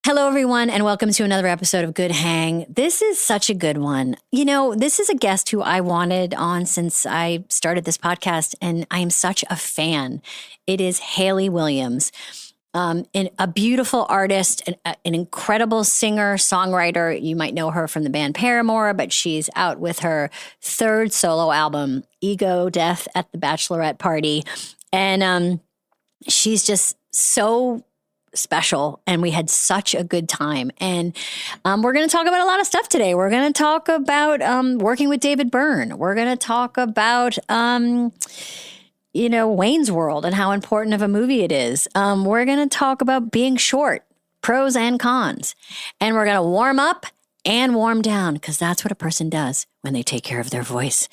Hello, everyone, and welcome to another episode of Good Hang. This is such a good one. You know, this is a guest who I wanted on since I started this podcast, and I am such a fan. It is Hayley Williams, a beautiful artist, an incredible singer, songwriter. You might know her from the band Paramore, but she's out with her third solo album, Ego Death at the Bachelorette Party. And she's just so special, and we had such a good time. And we're going to talk about a lot of stuff today. We're going to talk about working with David Byrne. We're going to talk about Wayne's World and how important of a movie it is. We're going to talk about being short, pros and cons. And we're going to warm up and warm down, because that's what a person does when they take care of their voice.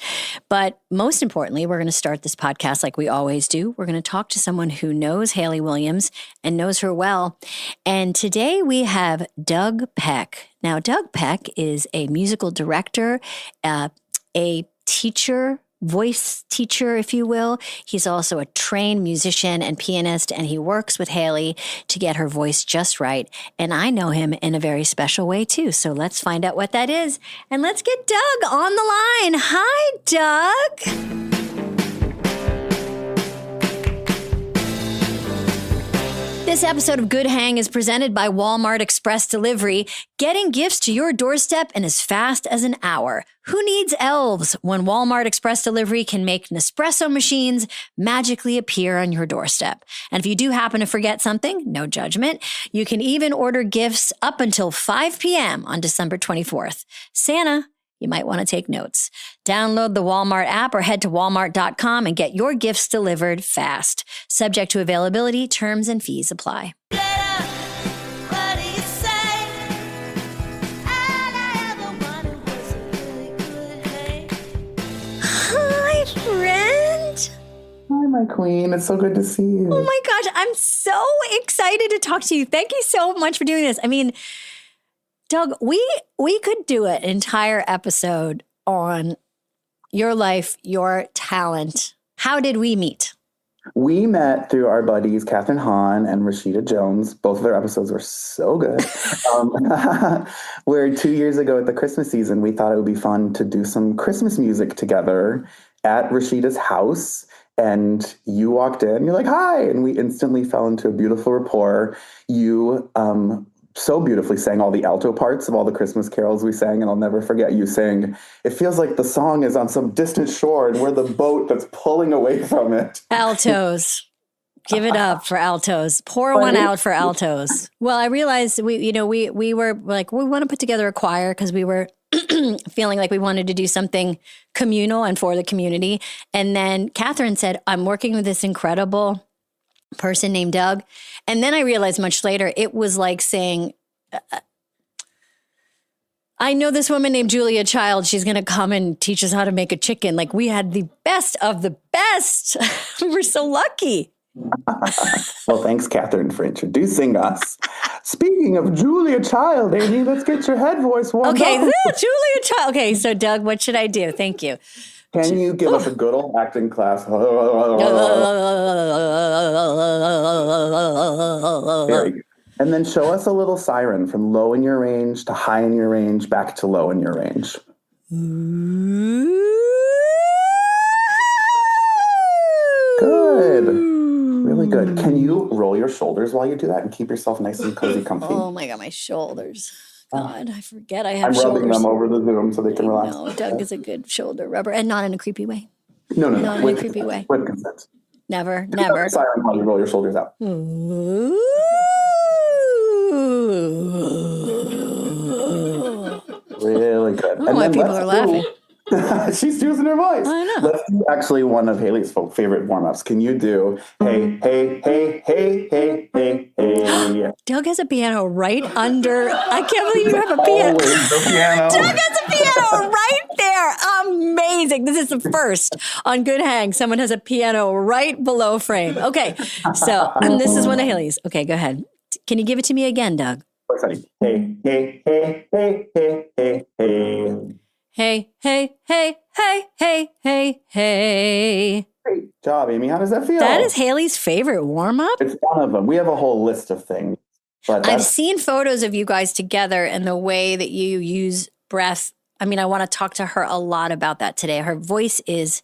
But most importantly, we're going to start this podcast like we always do. We're going to talk to someone who knows Hayley Williams and knows her well. And today we have Doug Peck. Now, Doug Peck is a musical director, a teacher, voice teacher, if you will. He's also a trained musician and pianist, and he works with Hayley to get her voice just right. And I know him in a very special way too. So let's find out what that is. And let's get Doug on the line. Hi, Doug. This episode of Good Hang is presented by Walmart Express Delivery, getting gifts to your doorstep in as fast as an hour. Who needs elves when Walmart Express Delivery can make Nespresso machines magically appear on your doorstep? And if you do happen to forget something, no judgment. You can even order gifts up until 5 p.m. on December 24th. Santa, you might want to take notes. Download the Walmart app or head to walmart.com and get your gifts delivered fast. Subject to availability, terms and fees apply. Hi, friend. Hi, my queen. It's so good to see you. Oh my gosh, I'm so excited to talk to you. Thank you so much for doing this. I mean, Doug, we could do an entire episode on your life, your talent. How did we meet? We met through our buddies, Katherine Hahn and Rashida Jones. Both of their episodes were so good. Where 2 years ago at the Christmas season, we thought it would be fun to do some Christmas music together at Rashida's house. And you walked in, you're like, hi. And we instantly fell into a beautiful rapport. You, so beautifully sang all the alto parts of all the Christmas carols we sang, and I'll never forget you saying, it feels like the song is on some distant shore and we're the boat that's pulling away from it. Altos. Give it up for altos. Pour one out for altos. Well, I realized we were like, we want to put together a choir because we were feeling like we wanted to do something communal and for the community. And then Katherine said, I'm working with this incredible person named Doug. And then I realized much later, it was like saying, I know this woman named Julia Child. She's going to come and teach us how to make a chicken. Like, we had the best of the best. We were so lucky. Well, thanks, Katherine, for introducing us. Speaking of Julia Child, Amy, let's get your head voice warmed up. Julia Child. Okay, so Doug, what should I do? Thank you. Can you give us a good old acting class? And then show us a little siren from low in your range to high in your range, back to low in your range. Good. Really good. Can you roll your shoulders while you do that and keep yourself nice and cozy, comfy? Oh my God, my shoulders. God, I forget I have shoulders. I'm rubbing them over the Zoom so they can relax. No, Doug is a good shoulder rubber, and not in a creepy way. No. Not in a creepy way. With consent. Never. Siren while you roll your shoulders out. Ooh. Really good. I don't know why people are laughing. She's using her voice. I know. Let's do actually one of Hayley's favorite warm-ups. Can you do hey, hey, hey, hey, hey, hey, hey? Doug has a piano right under. I can't believe you have a piano. Doug has a piano right there. Amazing. This is the first on Good Hang. Someone has a piano right below frame. Okay. So, and this is one of Hayley's. Okay, go ahead. Can you give it to me again, Doug? Hey, hey, hey, hey, hey, hey, hey. Hey, hey, hey, hey, hey, hey, hey. Great job, Amy. How does that feel? That is Hayley's favorite warm-up? It's one of them. We have a whole list of things. But I've seen photos of you guys together and the way that you use breath. I mean, I want to talk to her a lot about that today. Her voice is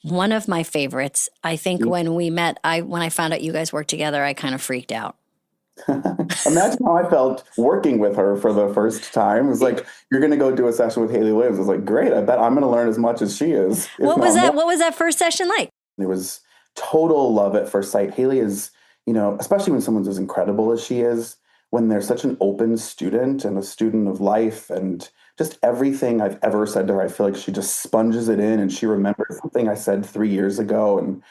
one of my favorites. I think when we met, when I found out you guys worked together, I kind of freaked out. Imagine how I felt working with her for the first time. It was like, you're going to go do a session with Hayley Williams. I was like, great. I bet I'm going to learn as much as she is. What was that? What was that first session like? It was total love at first sight. Hayley is, especially when someone's as incredible as she is, when they're such an open student and a student of life and just everything I've ever said to her, I feel like she just sponges it in and she remembers something I said 3 years ago and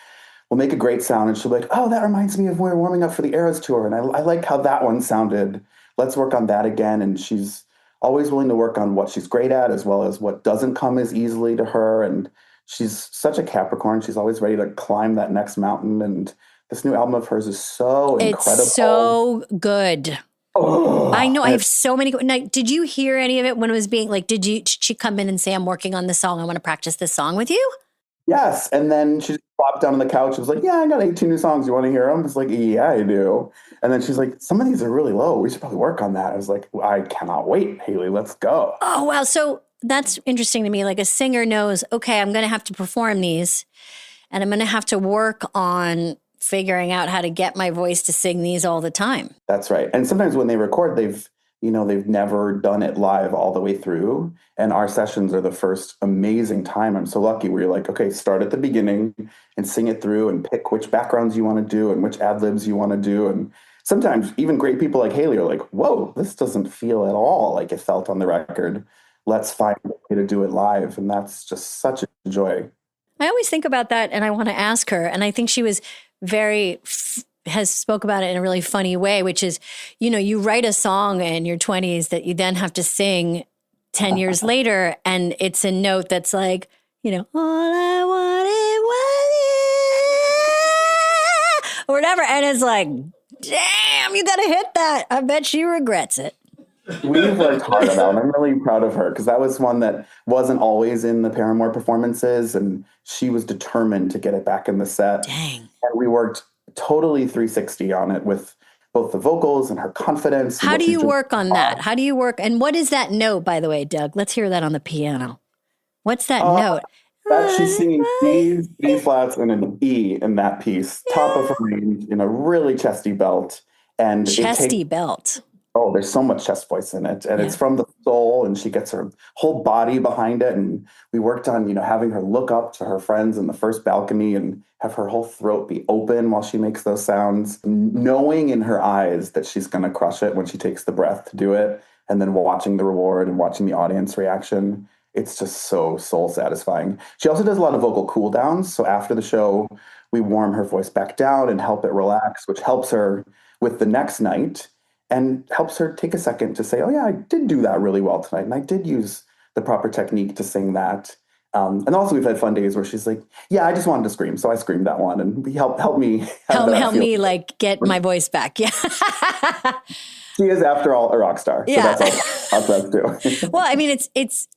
will make a great sound. And she'll be like, oh, that reminds me of when we were warming up for the Eras tour. And I like how that one sounded. Let's work on that again. And she's always willing to work on what she's great at as well as what doesn't come as easily to her. And she's such a Capricorn. She's always ready to climb that next mountain. And this new album of hers is so incredible. It's so good. Oh, I know. I have so many. Now, did you hear any of it when it was being like, did she come in and say, I'm working on this song. I want to practice this song with you? Yes. And then she just plopped down on the couch and was like, yeah, I got 18 new songs. You want to hear them? I was like, yeah, I do. And then she's like, some of these are really low. We should probably work on that. I was like, I cannot wait, Hayley. Let's go. Oh, wow. So that's interesting to me. Like a singer knows, okay, I'm going to have to perform these and I'm going to have to work on figuring out how to get my voice to sing these all the time. That's right. And sometimes when they record, they've never done it live all the way through. And our sessions are the first amazing time. I'm so lucky where you're like, okay, start at the beginning and sing it through and pick which backgrounds you want to do and which ad libs you want to do. And sometimes even great people like Hayley are like, whoa, this doesn't feel at all like it felt on the record. Let's find a way to do it live. And that's just such a joy. I always think about that and I want to ask her. And I think she was has spoke about it in a really funny way, which is, you write a song in your 20s that you then have to sing 10 years later. And it's a note that's like, all I wanted was you, or whatever. And it's like, damn, you got to hit that. I bet she regrets it. We've worked hard on that one. I'm really proud of her because that was one that wasn't always in the Paramore performances. And she was determined to get it back in the set. Dang. And we worked totally 360 on it with both the vocals and her confidence. How do you work on that? How do you work? And what is that note, by the way, Doug? Let's hear that on the piano. What's that note? That she's singing D's, B flats, and an E in that piece. Top of her range in a really chesty belt. And chesty belt. Oh, there's so much chest voice in it. And it's from the soul, and she gets her whole body behind it. And we worked on, having her look up to her friends in the first balcony and have her whole throat be open while she makes those sounds, knowing in her eyes that she's going to crush it when she takes the breath to do it. And then watching the reward and watching the audience reaction. It's just so soul satisfying. She also does a lot of vocal cool downs. So after the show, we warm her voice back down and help it relax, which helps her with the next night. And helps her take a second to say, oh, yeah, I did do that really well tonight. And I did use the proper technique to sing that. And also we've had fun days where she's like, yeah, I just wanted to scream. So I screamed that one. And help me. Help me like get my voice back. Yeah. She is, after all, a rock star. So yeah. That's all too. Well, I mean,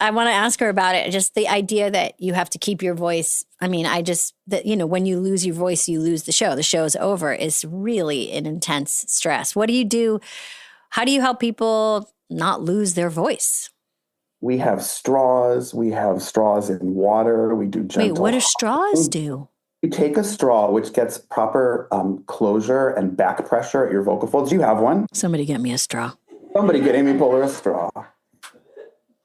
I want to ask her about it. Just the idea that you have to keep your voice. I mean, when you lose your voice, you lose the show. The show's over. It's really an intense stress. What do you do? How do you help people not lose their voice? We have straws. We have straws in water. We do gentle. Wait, what do straws do? You take a straw, which gets proper closure and back pressure at your vocal folds. You have one? Somebody get me a straw. Somebody get Amy Poehler a straw.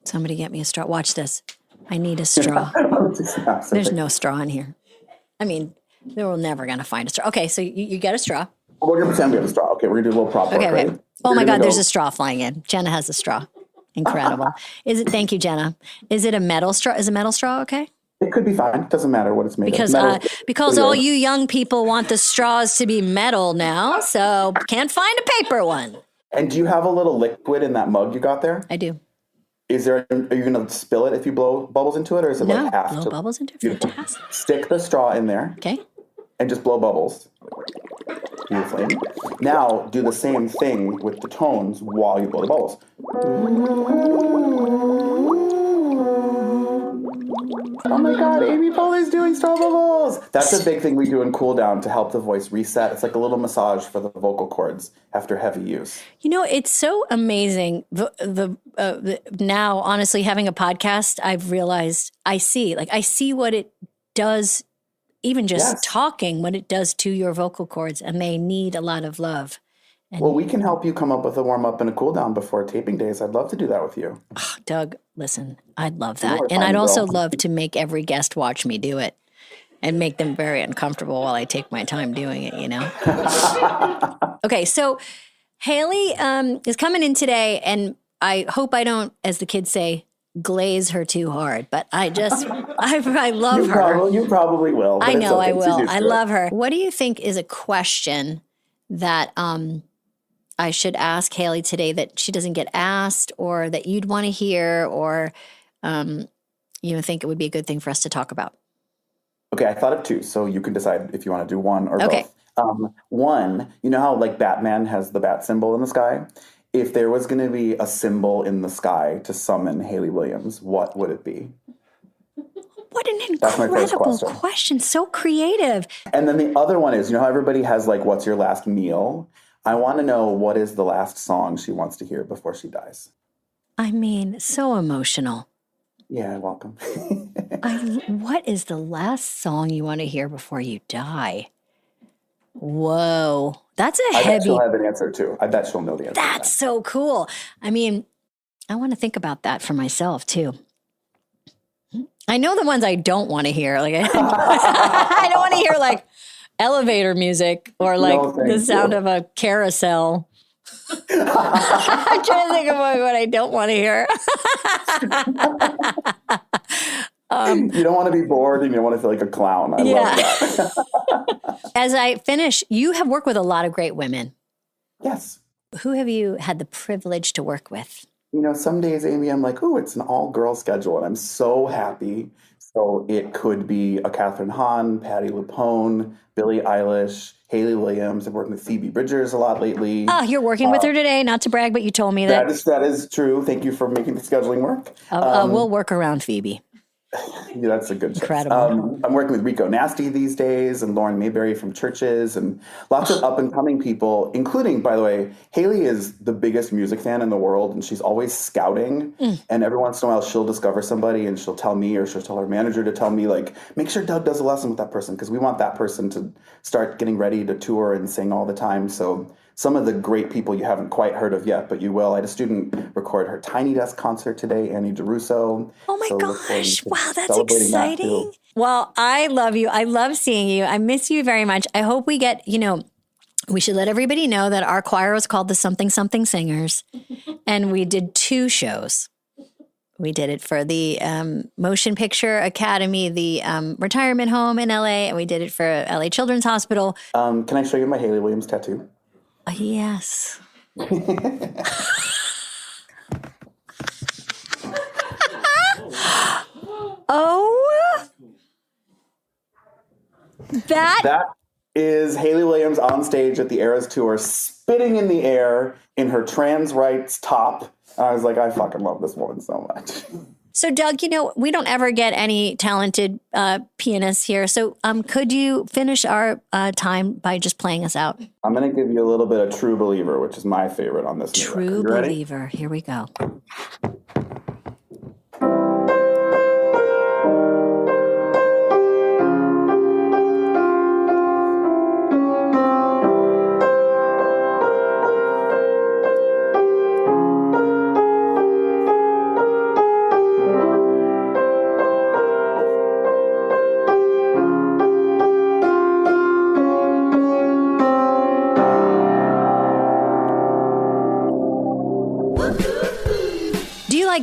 Somebody get me a straw. Watch this. I need a straw. There's no straw in here. I mean, we're never going to find a straw. Okay, so you get a straw. We're going to pretend we have a straw. Okay, we're going to do a little prop work, okay. Right? Oh my God, there's a straw flying in. Jenna has a straw. Incredible. Thank you, Jenna. Is it a metal straw? Is a metal straw okay? It could be fine. It doesn't matter what it's made of. Because all you young people want the straws to be metal now, so can't find a paper one. And do you have a little liquid in that mug you got there? I do. Are you going to spill it if you blow bubbles into it, or is it like half? No, blow bubbles into it. Fantastic. Stick the straw in there. Okay. And just blow bubbles. Beautifully. Now do the same thing with the tones while you blow the bubbles. Oh my God, Amy Poehler's doing straw bubbles. That's a big thing we do in cool down to help the voice reset. It's like a little massage for the vocal cords after heavy use. You know, it's so amazing. Now, honestly, having a podcast, I've realized I see what it does, even just talking, what it does to your vocal cords, and they need a lot of love. And, well, we can help you come up with a warm up and a cool down before taping days. I'd love to do that with you. Oh, Doug, listen, I'd love that. And I'd also love to make every guest watch me do it and make them very uncomfortable while I take my time doing it, you know? Okay, so Hayley is coming in today, and I hope I don't, as the kids say, glaze her too hard, but I love her. You probably will. I know I will. I love her. What do you think is a question that I should ask Hayley today that she doesn't get asked, or that you'd want to hear, or think it would be a good thing for us to talk about? Okay, I thought of two, so you can decide if you want to do one or both. One, you know how like Batman has the bat symbol in the sky? If there was going to be a symbol in the sky to summon Hayley Williams, what would it be? What an incredible question. So creative. And then the other one is, you know how everybody has like, what's your last meal? I want to know what is the last song she wants to hear before she dies. I mean, so emotional. Yeah, welcome. What is the last song you want to hear before you die? Whoa, that's a heavy. I bet she'll have an answer too. I bet she'll know the answer. That's so cool. I mean, I want to think about that for myself too. I know the ones I don't want to hear. Like, I don't want to hear like elevator music or like the sound of a carousel. I'm trying to think of what I don't want to hear. You don't want to be bored and you don't want to feel like a clown. I love that. As I finish, you have worked with a lot of great women. Yes. Who have you had the privilege to work with? You know, some days, Amy, I'm like, oh, it's an all-girl schedule, and I'm so happy. So it could be a Catherine Hahn, Patti LuPone, Billie Eilish, Hayley Williams. I've worked with Phoebe Bridgers a lot lot. Oh, you're working with her today. Not to brag, but you told me that. That is true. Thank you for making the scheduling work. We'll work around Phoebe. Yeah, that's a good choice. Incredible. I'm working with Rico Nasty these days and Lauren Mayberry from Churches and lots of up-and-coming people, including, by the way, Hayley is the biggest music fan in the world, and she's always scouting. And every once in a while, she'll discover somebody, and she'll tell me, or she'll tell her manager to tell me, like, make sure Doug does a lesson with that person, because we want that person to start getting ready to tour and sing all the time. So some of the great people you haven't quite heard of yet, but you will. I had a student record her Tiny Desk concert today, Annie DeRusso. Oh my gosh. Wow, that's exciting. Well, I love you. I love seeing you. I miss you very much. I hope we get, we should let everybody know that our choir was called the Something Something Singers. And we did 2 shows. We did it for the Motion Picture Academy, the retirement home in LA, and we did it for LA Children's Hospital. Can I show you my Hayley Williams tattoo? Yes. Oh, that is Hayley Williams on stage at the Eras Tour, spitting in the air in her trans rights top. And I was like, I fucking love this woman so much. So, Doug, we don't ever get any talented pianists here. So could you finish our time by just playing us out? I'm going to give you a little bit of True Believer, which is my favorite on this new record. True Believer. Here we go.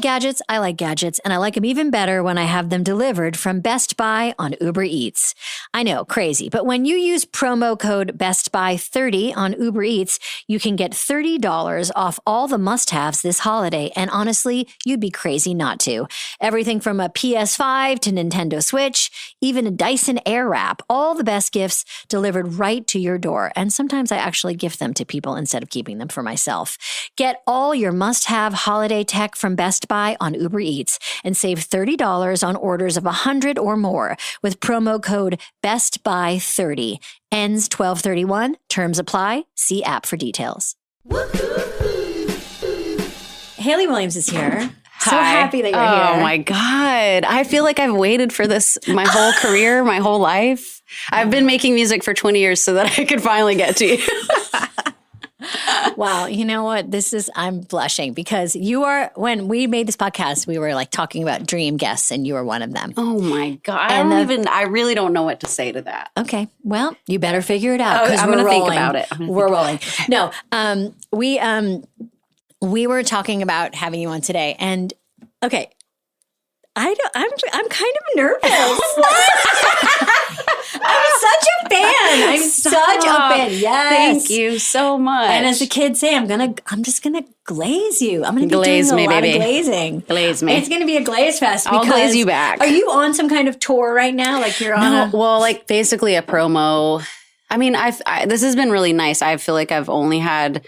Gadgets? I like gadgets, and I like them even better when I have them delivered from Best Buy on Uber Eats. I know, crazy, but when you use promo code BESTBUY30 on Uber Eats, you can get $30 off all the must-haves this holiday, and honestly, you'd be crazy not to. Everything from a PS5 to Nintendo Switch, even a Dyson Airwrap, all the best gifts delivered right to your door, and sometimes I actually gift them to people instead of keeping them for myself. Get all your must-have holiday tech from Best Best Buy on Uber Eats and save $30 on orders of 100 or more with promo code BESTBUY30. Ends 12/31. Terms apply. See app for details. Hayley Williams is here. So happy that you're here. Oh my God. I feel like I've waited for this my whole career, my whole life. I've been making music for 20 years so that I could finally get to you. Wow. You know what? I'm blushing because when we made this podcast, we were like talking about dream guests and you were one of them. Oh my God. I really don't know what to say to that. Okay. Well, you better figure it out. I'm going to think about it. We're rolling. No, we were talking about having you on today, and okay, I'm kind of nervous. I'm such a fan. Such a fan. Yes. Thank you so much. And as the kids say, I'm just gonna glaze you. I'm gonna be doing a lot of glazing. Glaze me. It's gonna be a glaze fest. I'll glaze you back. Are you on some kind of tour right now? Like you're on? Well, like basically a promo. I mean, this has been really nice. I feel like I've only had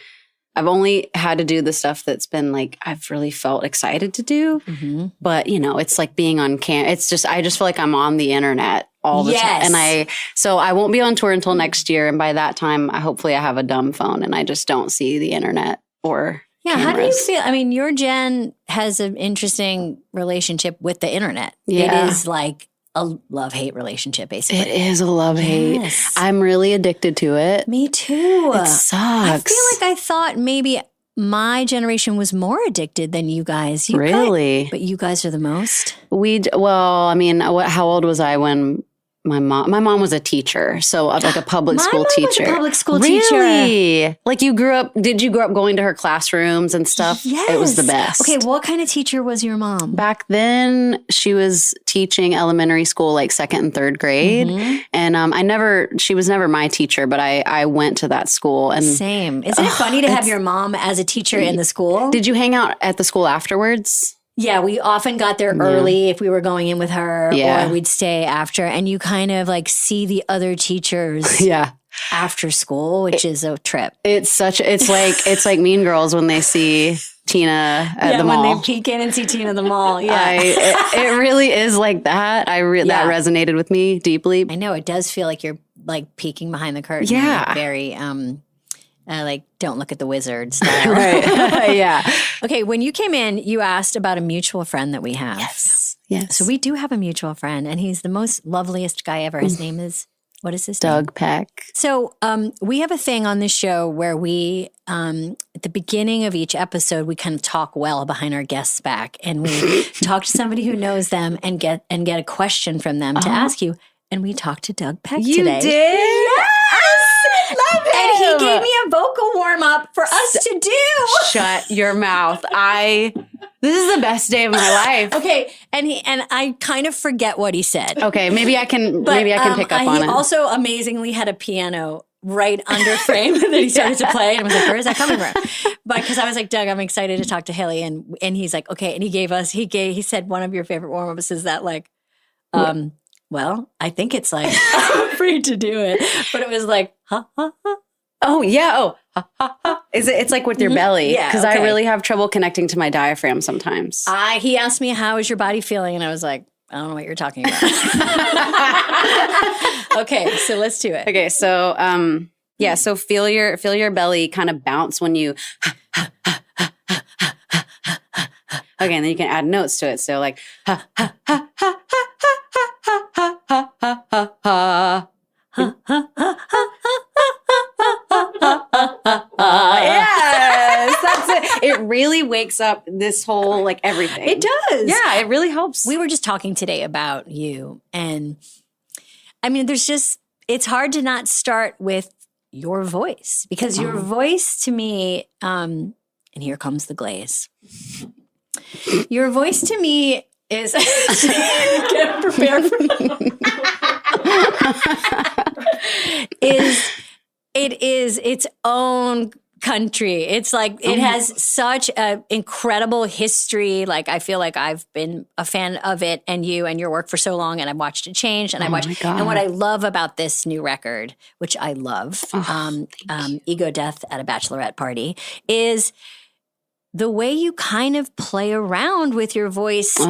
to do the stuff that's been like, I've really felt excited to do. Mm-hmm. But, it's like being on it's just, I just feel like I'm on the internet all the time. And so I won't be on tour until next year. And by that time, hopefully I have a dumb phone and I just don't see the internet or cameras. How do you feel? I mean, your gen has an interesting relationship with the internet. Yeah. It is like a love-hate relationship, basically. It is a love-hate. I'm really addicted to it. Me too. It sucks. I feel like I thought maybe my generation was more addicted than you guys. Really? But you guys are the most. How old was I when my mom was a teacher, so like a public school teacher. Was a public school teacher. Really? Like did you grow up going to her classrooms and stuff? Yes. It was the best. Okay, what kind of teacher was your mom? Back then, she was teaching elementary school, like 2nd and 3rd grade. Mm-hmm. And she was never my teacher, but I went to that school. And same. Isn't it funny to have your mom as a teacher in the school? Did you hang out at the school afterwards? Yeah, we often got there early if we were going in with her, or we'd stay after. And you kind of like see the other teachers after school, which is a trip. It's like Mean Girls when they see Tina at the mall. When they peek in and see Tina at the mall. Yeah, it really is like that. That resonated with me deeply. I know it does feel like you're like peeking behind the curtain. Yeah, like very like don't look at the wizard style. Right. Yeah. Okay. When you came in, you asked about a mutual friend that we have. Yes. So we do have a mutual friend, and he's the most loveliest guy ever. His name is, what is his name? Doug Peck. So we have a thing on this show where we, at the beginning of each episode, we kind of talk well behind our guests' back, and we talk to somebody who knows them and get a question from them to ask you. And we talked to Doug Peck today. You did? Yes! Love him. And he gave me a vocal warm-up for us to do. Shut your mouth. This is the best day of my life. Okay. And I kind of forget what he said. Okay. Maybe I can pick up on it. He also amazingly had a piano right under frame that he started to play. And I was like, where is that coming from? But because I was like, Doug, I'm excited to talk to Hayley. And he's like, okay. And he said one of your favorite warm-ups is that like, well, I think it's like, I'm afraid to do it. But it was like, ha, ha, ha. Oh, yeah. Oh, ha, ha, ha. It's like with your belly. Yeah. Because I really have trouble connecting to my diaphragm sometimes. He asked me, how is your body feeling? And I was like, I don't know what you're talking about. Okay. So let's do it. Okay. So, so feel your belly kind of bounce when you, okay. And then you can add notes to it. So like, ha, ha, ha, ha, ha, ha, ha, ha, ha, ha, ha. Yes, that's it. It really wakes up this whole like everything. It does. Yeah, it really helps. We were just talking today about you, and I mean, it's hard to not start with your voice because your voice to me, and here comes the glaze. Your voice to me is get prepared for it is its own country. It's like it has such an incredible history. Like I feel like I've been a fan of it and you and your work for so long, and I've watched it change. And and what I love about this new record, which I love, Ego Death at a Bachelorette Party, is the way you kind of play around with your voice in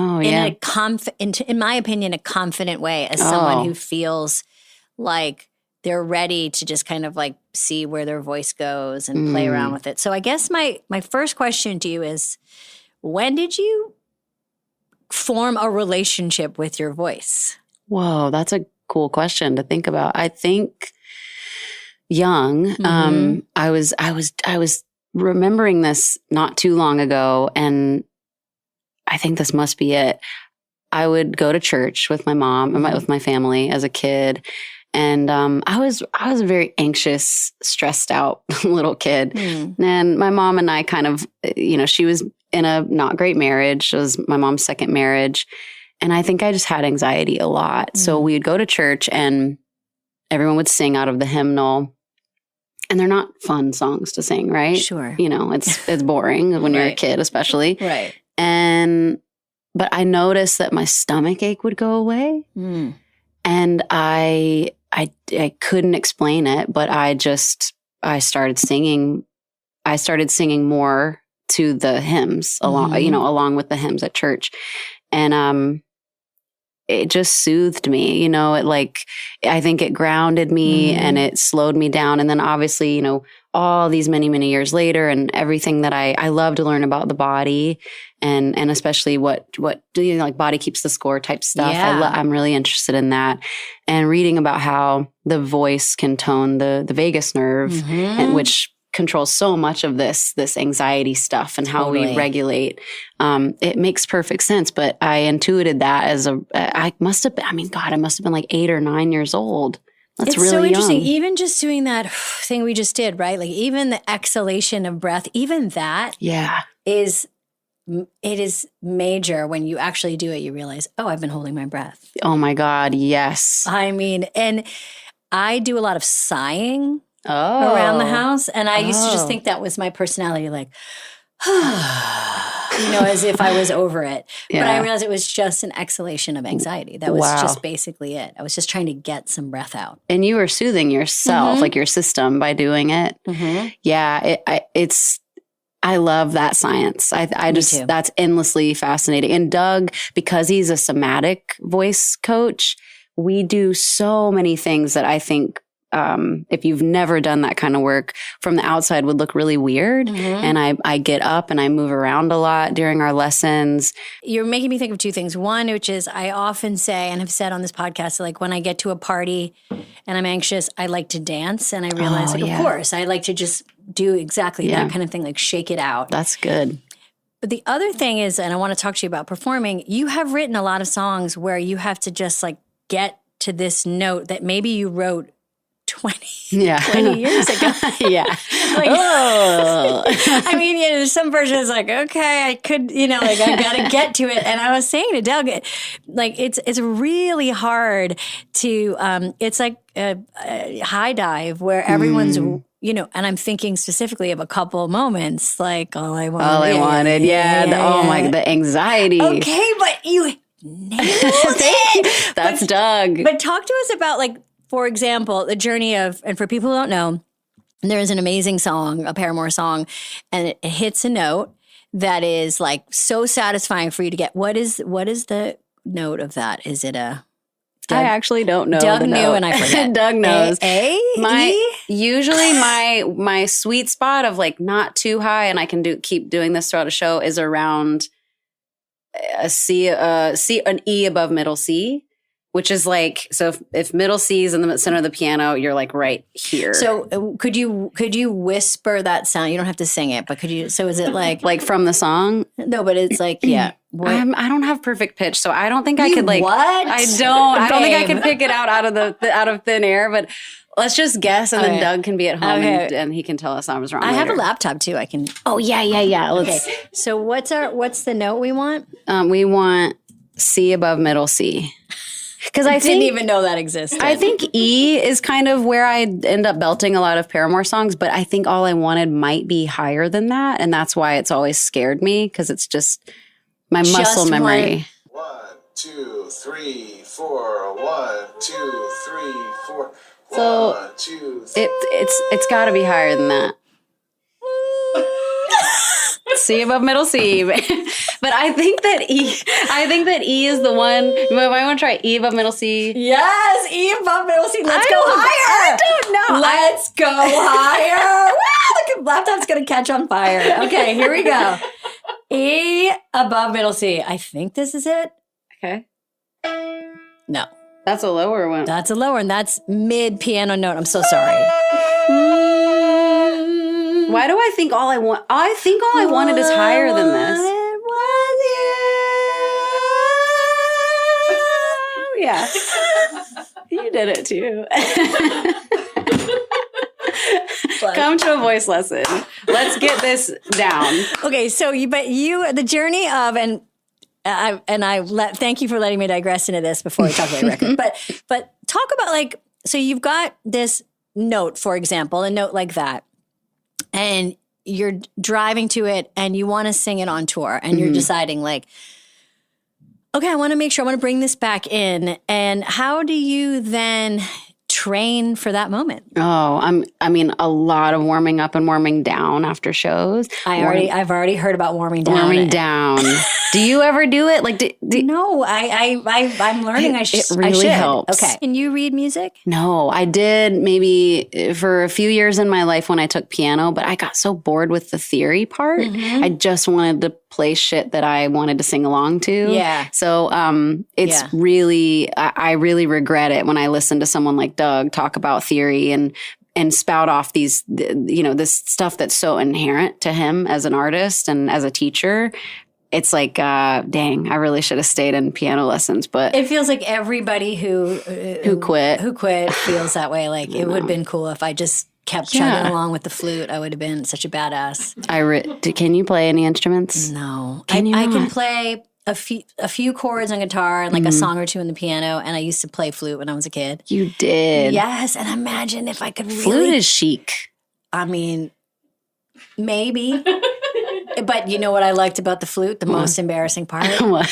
my opinion, a confident way as someone who feels like they're ready to just kind of like see where their voice goes and play around with it. So I guess my first question to you is, when did you form a relationship with your voice? Whoa, that's a cool question to think about. I think young, I was remembering this not too long ago, and I think this must be it. I would go to church with my mom and with my family as a kid. And I was a very anxious, stressed out little kid. And my mom and I kind of, she was in a not great marriage. It was my mom's second marriage. And I think I just had anxiety a lot. So we would go to church and everyone would sing out of the hymnal. And they're not fun songs to sing, right? Sure. It's boring when you're a kid, especially. Right. But I noticed that my stomach ache would go away. And I couldn't explain it, but I started singing. I started singing more to the hymns along with the hymns at church. And, it just soothed me, I think it grounded me and it slowed me down. And then obviously, all these many, many years later and everything that I love to learn about the body and especially what like body keeps the score type stuff. Yeah. I'm really interested in that, and reading about how the voice can tone the vagus nerve, and which controls so much of this anxiety stuff and how we regulate. It makes perfect sense, but I intuited that I must have been like 8 or 9 years old. That's it's really so interesting. young. Even just doing that thing we just did, right? Like even the exhalation of breath, even that is major. When you actually do it, you realize, oh, I've been holding my breath. Oh my God. Yes. I mean, and I do a lot of sighing around the house. And I used to just think that was my personality, like, as if I was over it. Yeah. But I realized it was just an exhalation of anxiety. That was just basically it. I was just trying to get some breath out. And you were soothing yourself, like your system, by doing it. Yeah, I love that science. That's endlessly fascinating. And Doug, because he's a somatic voice coach, we do so many things that I think, if you've never done that kind of work from the outside, would look really weird. And I get up and I move around a lot during our lessons. You're making me think of two things. One, which is I often say and have said on this podcast, like when I get to a party and I'm anxious, I like to dance. And I realize, of course, I like to just do exactly that kind of thing, like shake it out. That's good. But the other thing is, and I want to talk to you about performing, you have written a lot of songs where you have to just like get to this note that maybe you wrote 20 years ago. I mean, there's some versions like, okay, I could, I got to get to it. And I was saying to Doug, like, it's really hard to, it's like a high dive where everyone's, and I'm thinking specifically of a couple moments, like All I Wanted. The anxiety. Okay, but you nailed it. That's Doug. But talk to us about, like, for example, the journey of, and for people who don't know, there is an amazing song, a Paramore song, and it hits a note that is like so satisfying for you to get. What is the note of that? Is it a? I actually don't know. Doug knew and I forget. Doug knows. Usually my sweet spot of like not too high, and I can keep doing this throughout a show, is around an E above middle C. Which is like, so if middle C is in the center of the piano, you're like right here. So could you whisper that sound? You don't have to sing it, but could you? So is it like from the song? No, but it's like I don't have perfect pitch, so I don't think I could like. What? I don't think I could pick it out of thin air. But let's just guess, and then Doug can be at home and he can tell us I was wrong. I have a laptop too. I can. Oh yeah. Okay. So what's the note we want? We want C above middle C. Because I didn't even know that existed. I think E is kind of where I end up belting a lot of Paramore songs, but I think All I Wanted might be higher than that. And that's why it's always scared me, because it's just my muscle memory. 1, 2, 3, 4. 1, 2, 3, 4. So 1, 2, 3. it's got to be higher than that. C above middle C. But I think that E is the one. You might want to try E above middle C. Yes, E above middle C. Let's go higher. I don't know. Let's go higher. Wow, the laptop's going to catch on fire. Okay, here we go. E above middle C. I think this is it. Okay. No. That's a lower one. That's a lower, and that's mid piano note. I'm so sorry. Why do I think all I want? I think all I wanted is higher than this. Yeah. You did it too. Come to a voice lesson. Let's get this down. Okay, so the journey of, thank you for letting me digress into this before we talk about your record. But talk about so you've got this note, for example, a note like that, and you're driving to it and you want to sing it on tour, and you're deciding okay, I want to make sure I want to bring this back in. And how do you then train for that moment? Oh, I mean, a lot of warming up and warming down after shows. I've already heard about warming down. Warming down. Do you ever do it? No, I'm learning. It really helps. Okay. Can you read music? No, I did maybe for a few years in my life when I took piano, but I got so bored with the theory part. I just wanted to play shit that I wanted to sing along to. Yeah. So it's really, I really regret it when I listen to someone like Doug talk about theory and spout off these, this stuff that's so inherent to him as an artist and as a teacher. It's like, dang, I really should have stayed in piano lessons. But it feels like everybody who quit feels that way. Like it would have been cool if I just kept chugging along with the flute. I would have been such a badass. Can you play any instruments? No, I can play a few chords on guitar and a song or two on the piano. And I used to play flute when I was a kid. You did? Yes. And imagine if I could really. Flute is chic. I mean, maybe. But you know what I liked about the flute? The most embarrassing part? What?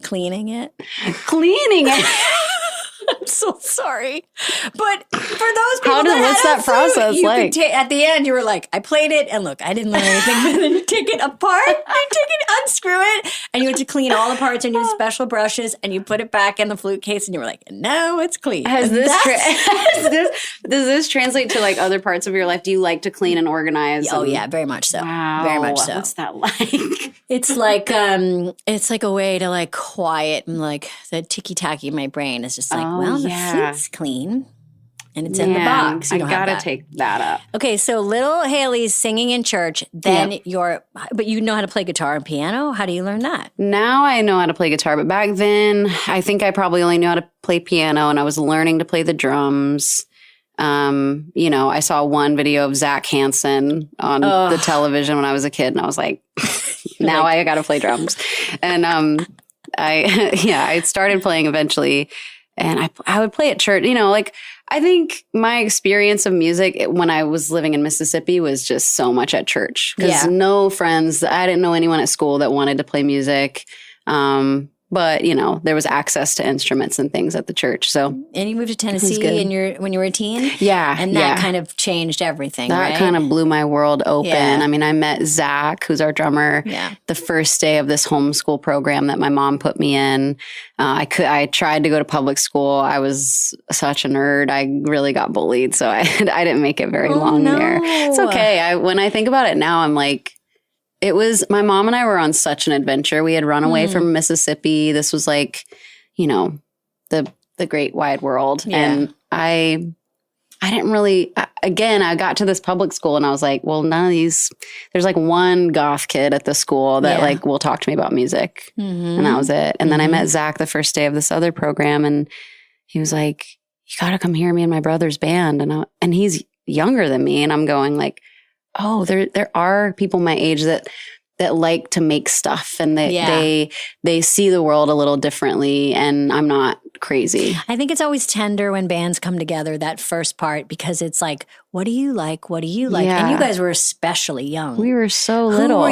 Cleaning it. Cleaning it? I'm so sorry. But for those people what's that process like? At the end, you were like, I played it, and look, I didn't learn anything. But then you take it apart, unscrew it, and you had to clean all the parts and use special brushes, and you put it back in the flute case, and you were like, no, it's clean. Does this translate to other parts of your life? Do you like to clean and organize? Oh, yeah, very much so. Wow. Very much so. What's that like? It's like a way to quiet and the ticky-tacky in my brain is just the flute's clean and it's in the box. I gotta take that up. Okay, so little Hayley's singing in church. Then but you know how to play guitar and piano. How do you learn that? Now I know how to play guitar, but back then I think I probably only knew how to play piano, and I was learning to play the drums. I saw one video of Zach Hansen on the television when I was a kid, and I was like, now I got to play drums. And I started playing eventually, and I would play at church. I think my experience of music when I was living in Mississippi was just so much at church because no friends. I didn't know anyone at school that wanted to play music. But, there was access to instruments and things at the church. So, and you moved to Tennessee when you were a teen? Yeah. And that kind of changed everything, That kind of blew my world open. Yeah. I mean, I met Zach, who's our drummer, the first day of this homeschool program that my mom put me in. I tried to go to public school. I was such a nerd. I really got bullied. So I didn't make it very long there. It's okay. When I think about it now, I'm like, my mom and I were on such an adventure. We had run away from Mississippi. This was the great wide world. Yeah. And I didn't really, again, I got to this public school and I was like, well, none of these, there's one goth kid at the school that will talk to me about music. And that was it. And then I met Zach the first day of this other program, and he was like, you got to come hear me in my brother's band. And he's younger than me. And I'm going oh, there are people my age that like to make stuff, and they see the world a little differently, and I'm not crazy. I think it's always tender when bands come together, that first part, because it's like, what do you like? What do you like? Yeah. And you guys were especially young. We were so little.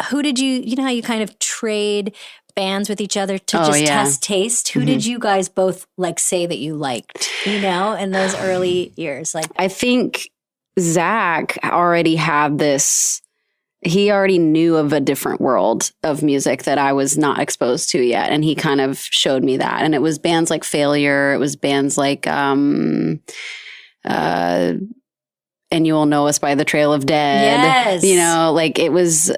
Who did you know how you kind of trade bands with each other to test taste? Who did you guys both say that you liked, in those early years? I think Zach already had this he already knew of a different world of music that I was not exposed to yet. And he kind of showed me that. And it was bands like Failure. It was bands like, And You Will Know Us by the Trail of Dead. Yes. You know, like it was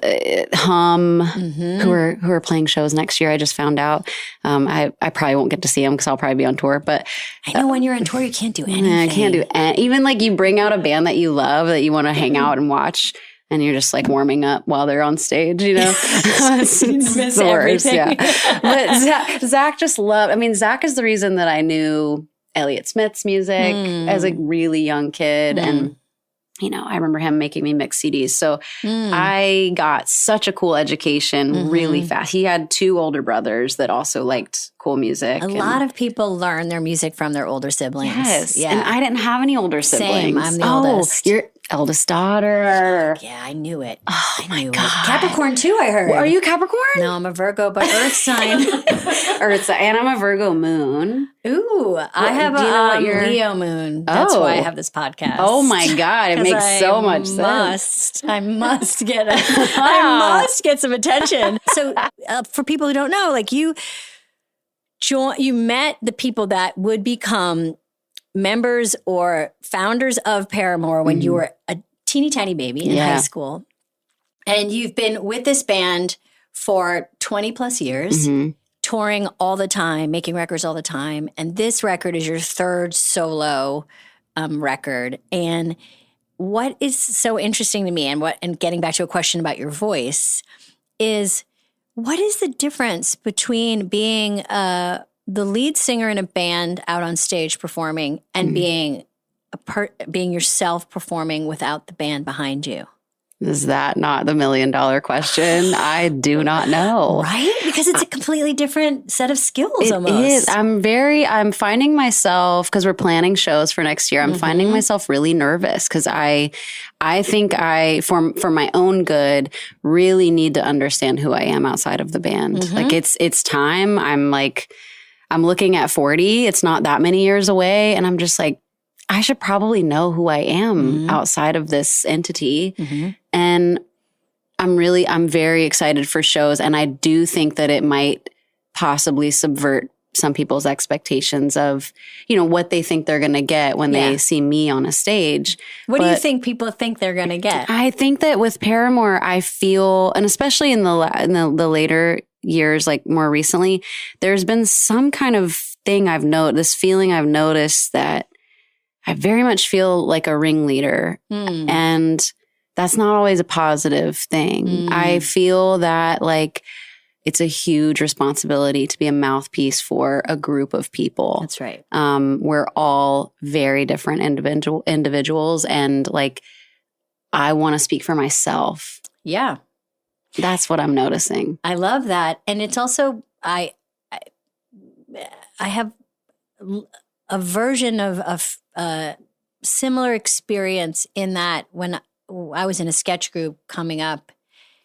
Hum, who are playing shows next year. I just found out. I probably won't get to see them because I'll probably be on tour. But I know when you're on tour, you can't do anything. I can't do even like you bring out a band that you love that you want to hang out and watch. And you're just like warming up while they're on stage, you know? It's miss the worst, everything. yeah. But Zach just loved, I mean, Zach is the reason that I knew Elliott Smith's music as a really young kid. And, you know, I remember him making me mix CDs. So I got such a cool education really fast. He had 2 older brothers that also liked cool music. A lot of people learn their music from their older siblings. Yes. Yeah. And I didn't have any older siblings. Same. I'm the oldest. Your eldest daughter. Yeah, I knew it. Oh my God. Capricorn too, I heard. Are you Capricorn? No, I'm a Virgo, but Earth sign. Earth sign. And I'm a Virgo moon. Ooh, I have do you know what a your- Leo moon. That's why I have this podcast. Oh my God. It 'Cause makes so much sense. I must get I must get some attention. So for people who don't know, like you met the people that would become members or founders of Paramore when you were a teeny tiny baby in high school. And you've been with this band for 20 plus years, touring all the time, making records all the time. And this record is your 3rd solo record. And what is so interesting to me, and getting back to a question about your voice, is what is the difference between being the lead singer in a band out on stage performing and being being yourself performing without the band behind you? Is that not the $1 million question? I do not know. Right? Because it's a completely different set of skills almost. It is. I'm finding myself, because we're planning shows for next year, I'm finding myself really nervous because I think for my own good, really need to understand who I am outside of the band. Like it's time. I'm looking at 40. It's not that many years away. And I'm just like, I should probably know who I am outside of this entity. And I'm very excited for shows. And I do think that it might possibly subvert some people's expectations of, you know, what they think they're going to get when they see me on a stage. What do you think people think they're going to get? I think that with Paramore, I feel, and especially in the later years, like more recently, there's been some kind of thing this feeling I've noticed that I very much feel like a ringleader. And that's not always a positive thing. I feel that like it's a huge responsibility to be a mouthpiece for a group of people. That's right. We're all very different individuals. And like, I want to speak for myself. Yeah. That's what I'm noticing. I love that. And it's also, I have a version of a similar experience in that when I was in a sketch group coming up.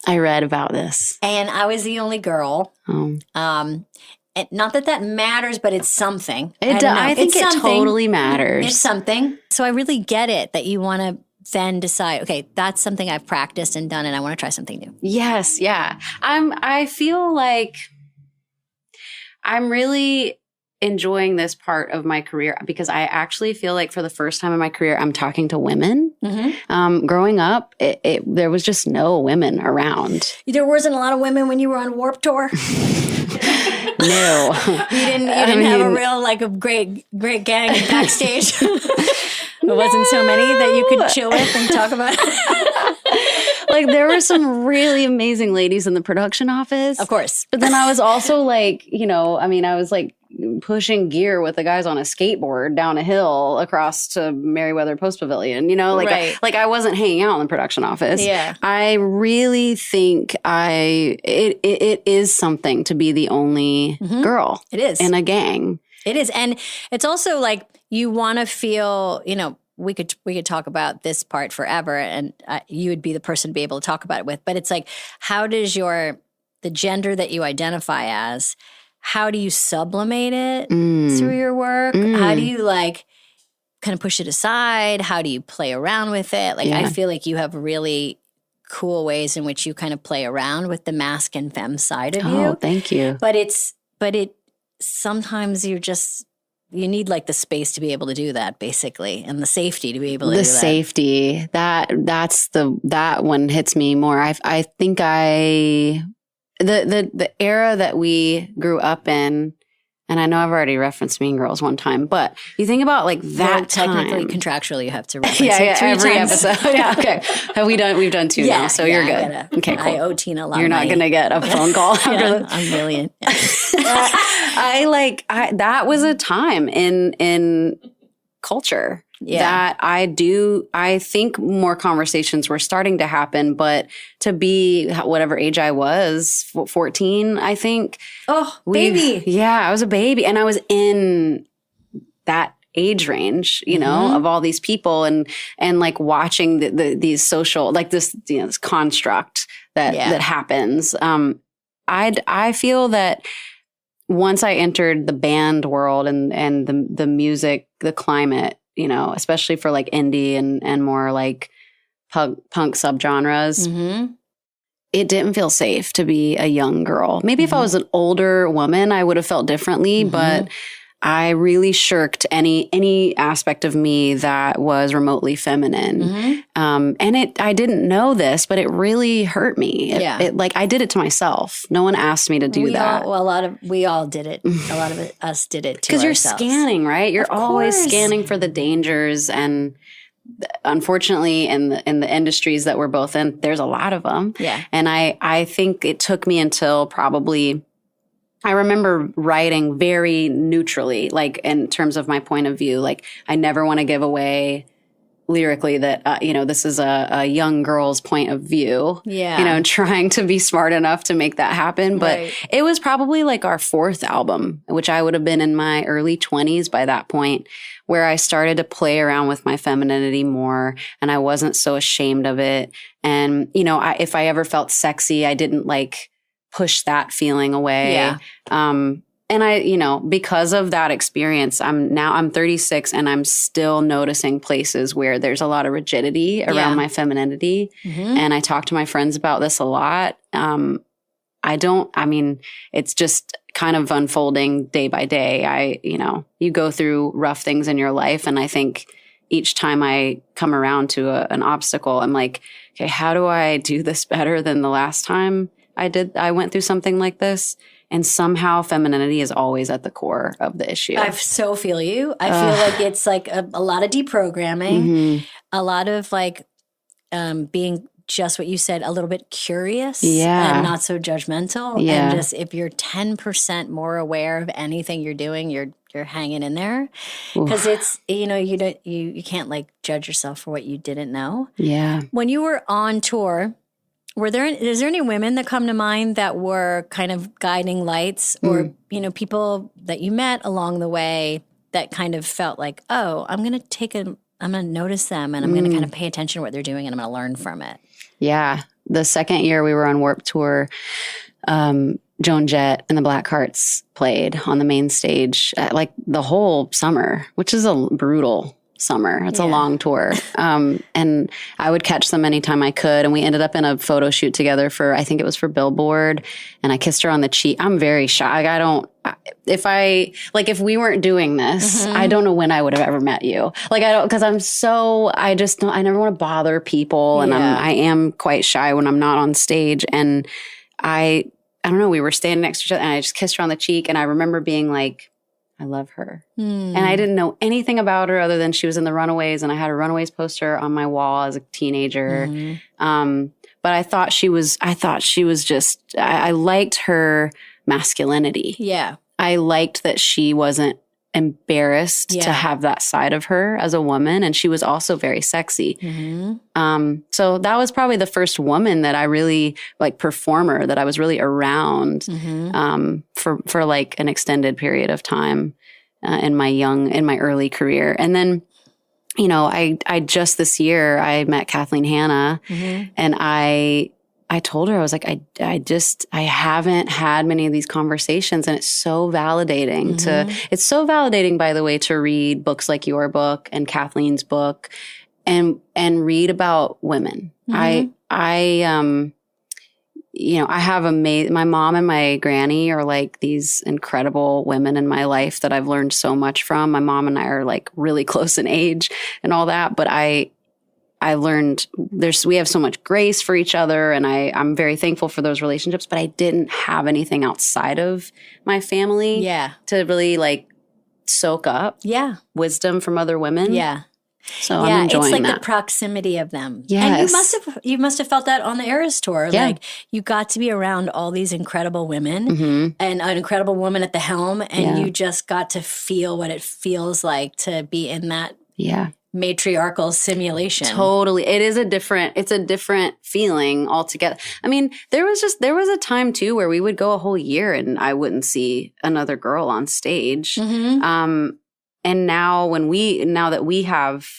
I read about this. And I was the only girl. And not that matters, but it's something. I think it totally matters. It's something. So I really get it that you want to then decide, okay, that's something I've practiced and done, and I want to try something new. Yes, yeah. I feel like I'm really enjoying this part of my career because I actually feel like for the first time in my career, I'm talking to women. Growing up, there was just no women around. There wasn't a lot of women when you were on Warped Tour? No. You didn't have a real, like a great gang backstage? There wasn't so many that you could chill with and talk about it? Like there were some really amazing ladies in the production office. Of course. But then I was also like, you know, I mean, I was like pushing gear with the guys on a skateboard down a hill across to Merriweather Post Pavilion, you know, like, like I wasn't hanging out in the production office. Yeah. I really think it is something to be the only girl. It is. In a gang. It is. And it's also like you want to feel, you know, we could talk about this part forever and you would be the person to be able to talk about it with. But it's like, how does the gender that you identify as, how do you sublimate it through your work? How do you like kind of push it aside? How do you play around with it? Like, I feel like you have really cool ways in which you kind of play around with the mask and femme side of Oh, you. thank you. But sometimes you need like the space to be able to do that, basically, and the safety to be able to do that. The safety, that one hits me more. I think the era that we grew up in, and I know I've already referenced Mean Girls one time, but you think about like that technically, time. contractually, you have to reference Yeah, it 3 every times. episode. Yeah, okay. We've done 2 now, so you're good. Okay, cool. I owe Tina a lot. You're not gonna get a phone call after this. I'm brilliant. That was a time in culture that I think more conversations were starting to happen, but to be whatever age I was, 14, I think. Oh, baby. Yeah, I was a baby and I was in that age range, of all these people and like watching these social, like this, this construct that happens. I feel that once I entered the band world and the music, the climate, especially for like indie and more like punk subgenres, it didn't feel safe to be a young girl. Maybe if I was an older woman, I would have felt differently, but I really shirked any aspect of me that was remotely feminine. And I didn't know this, but it really hurt me. I did it to myself. No one asked me to do that. We all did it. A lot of us did it to because you're ourselves. scanning, right? You're always scanning for the dangers, and unfortunately, in the industries that we're both in, there's a lot of them. Yeah, and I think it took me until probably. I remember writing very neutrally, like in terms of my point of view. Like I never want to give away lyrically that, this is a young girl's point of view. Yeah. Trying to be smart enough to make that happen. But it was probably like our 4th album, which I would have been in my early 20s by that point, where I started to play around with my femininity more and I wasn't so ashamed of it. And, if I ever felt sexy, I didn't like push that feeling away. Yeah. And I, because of that experience, I'm 36 and I'm still noticing places where there's a lot of rigidity around my femininity. And I talk to my friends about this a lot. It's just kind of unfolding day by day. You go through rough things in your life. And I think each time I come around to an obstacle, I'm like, okay, how do I do this better than the last time I went through something like this? And somehow femininity is always at the core of the issue. I so feel you. I feel like it's like a lot of deprogramming, a lot of like being just what you said, a little bit curious and not so judgmental. And just if you're 10% more aware of anything you're doing, you're hanging in there. Because it's, you can't like judge yourself for what you didn't know. Yeah. When you were on tour, is there any women that come to mind that were kind of guiding lights or, people that you met along the way that kind of felt like, oh, I'm going to notice them and I'm going to kind of pay attention to what they're doing and I'm going to learn from it. Yeah. The second year we were on Warped Tour, Joan Jett and the Blackhearts played on the main stage like the whole summer, which is a brutal summer. It's a long tour. And I would catch them anytime I could. And we ended up in a photo shoot together I think it was for Billboard. And I kissed her on the cheek. I'm very shy. If we weren't doing this, I don't know when I would have ever met you. Like because I never want to bother people. And I am quite shy when I'm not on stage. And I don't know, we were standing next to each other and I just kissed her on the cheek. And I remember being like, I love her. And I didn't know anything about her other than she was in the Runaways and I had a Runaways poster on my wall as a teenager. But I thought she was just, I liked her masculinity. Yeah. I liked that she wasn't embarrassed to have that side of her as a woman. And she was also very sexy. So that was probably the first woman that I really performer that I was really around for like an extended period of time in my early career. And then, I just this year I met Kathleen Hanna and I told her, I was like, I haven't had many of these conversations and it's so validating it's so validating, by the way, to read books like your book and Kathleen's book and read about women. I have my mom and my granny are like these incredible women in my life that I've learned so much from. My mom and I are like really close in age and all that, but I learned we have so much grace for each other, and I'm very thankful for those relationships, but I didn't have anything outside of my family to really like soak up wisdom from other women. Yeah. So I'm enjoying it's like that. the proximity of them. Yes. And you must have felt that on the Eras tour. Yeah. Like you got to be around all these incredible women and an incredible woman at the helm, and you just got to feel what it feels like to be in that matriarchal simulation. Totally. It's a different feeling altogether. I mean, there was a time too where we would go a whole year and I wouldn't see another girl on stage. And now that we have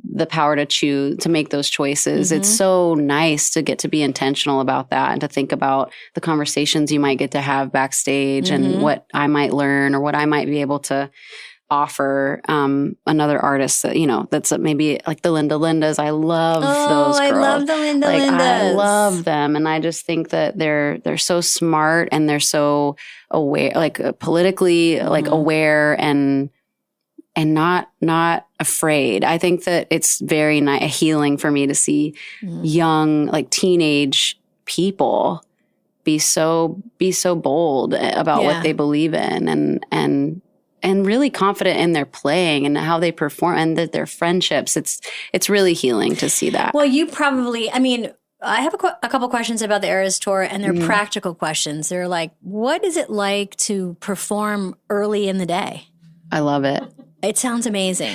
the power to make those choices, it's so nice to get to be intentional about that and to think about the conversations you might get to have backstage and what I might learn or what I might be able to offer another artist that, that's maybe like the Lindas. I love those girls. I love the Lindas. I love them. And I just think that they're so smart and they're so aware, like politically like aware and not afraid. I think that it's very healing for me to see young, like teenage people be so bold about what they believe in and really confident in their playing and how they perform and that their friendships. It's really healing to see that. Well, you probably, I mean, I have a couple questions about the Eras tour, and they're practical questions. They're like, what is it like to perform early in the day? I love it. It sounds amazing.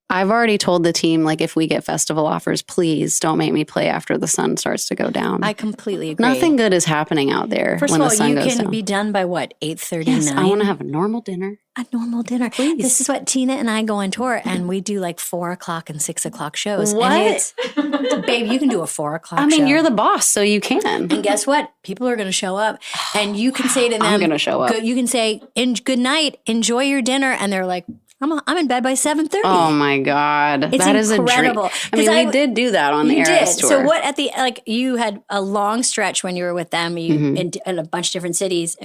I've already told the team, like, if we get festival offers, please don't make me play after the sun starts to go down. I completely agree. Nothing good is happening out there when the sun goes down. First of all, you can be done by what, 8:39? Yes, I want to have a normal dinner. A normal dinner. Please. This is what Tina and I go on tour, and we do like 4 o'clock and 6 o'clock shows. What? And babe, you can do a 4 o'clock I mean, show. you're the boss, so you can. And guess what? People are going to show up, and you can say to them, I'm going to show up. You can say, good night, enjoy your dinner. And they're like, I'm in bed by 7:30. Oh my God. It's that is incredible. a dream. I mean, we did do that on the Eras tour. So what you had a long stretch when you were with them in a bunch of different cities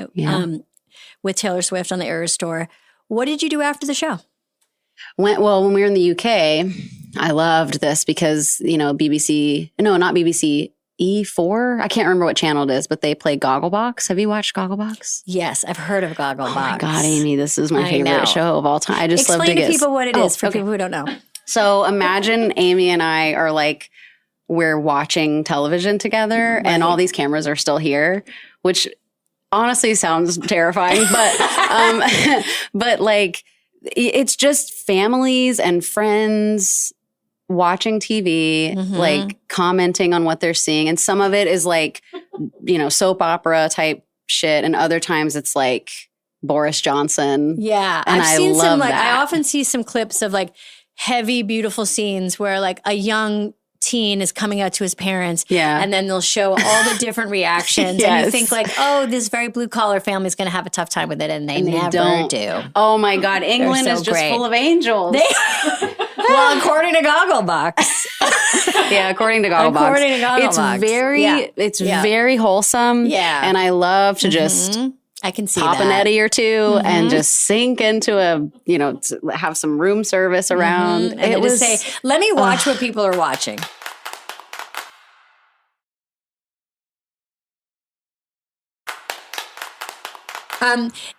with Taylor Swift on the Eras tour. What did you do after the show? When we were in the UK, I loved this because, BBC, no, not BBC, E4. I can't remember what channel it is, but they play Gogglebox. Have you watched Gogglebox? Yes, I've heard of Gogglebox. Oh my God, Amy, this is my favorite show of all time. I just love to Explain to people what it is for people who don't know. So imagine Amy and I are like, we're watching television together and all these cameras are still here, which honestly sounds terrifying, but like it's just families and friends watching TV, like commenting on what they're seeing. And some of it is like, soap opera type shit. And other times it's like Boris Johnson. Yeah. And I've seen some, like, that. I often see some clips of like heavy, beautiful scenes where like a young teen is coming out to his parents. Yeah. And then they'll show all the different reactions. Yes. And you think like, oh, this very blue collar family is going to have a tough time with it. And they never don't. do. Oh my God. England so is just great. full of angels. Well, according to Gogglebox. Yeah, according to Gogglebox. It's very wholesome. Yeah. And I love to just I can see pop that. an Eddie or two and just sink into have some room service around. And then just say, let me watch what people are watching.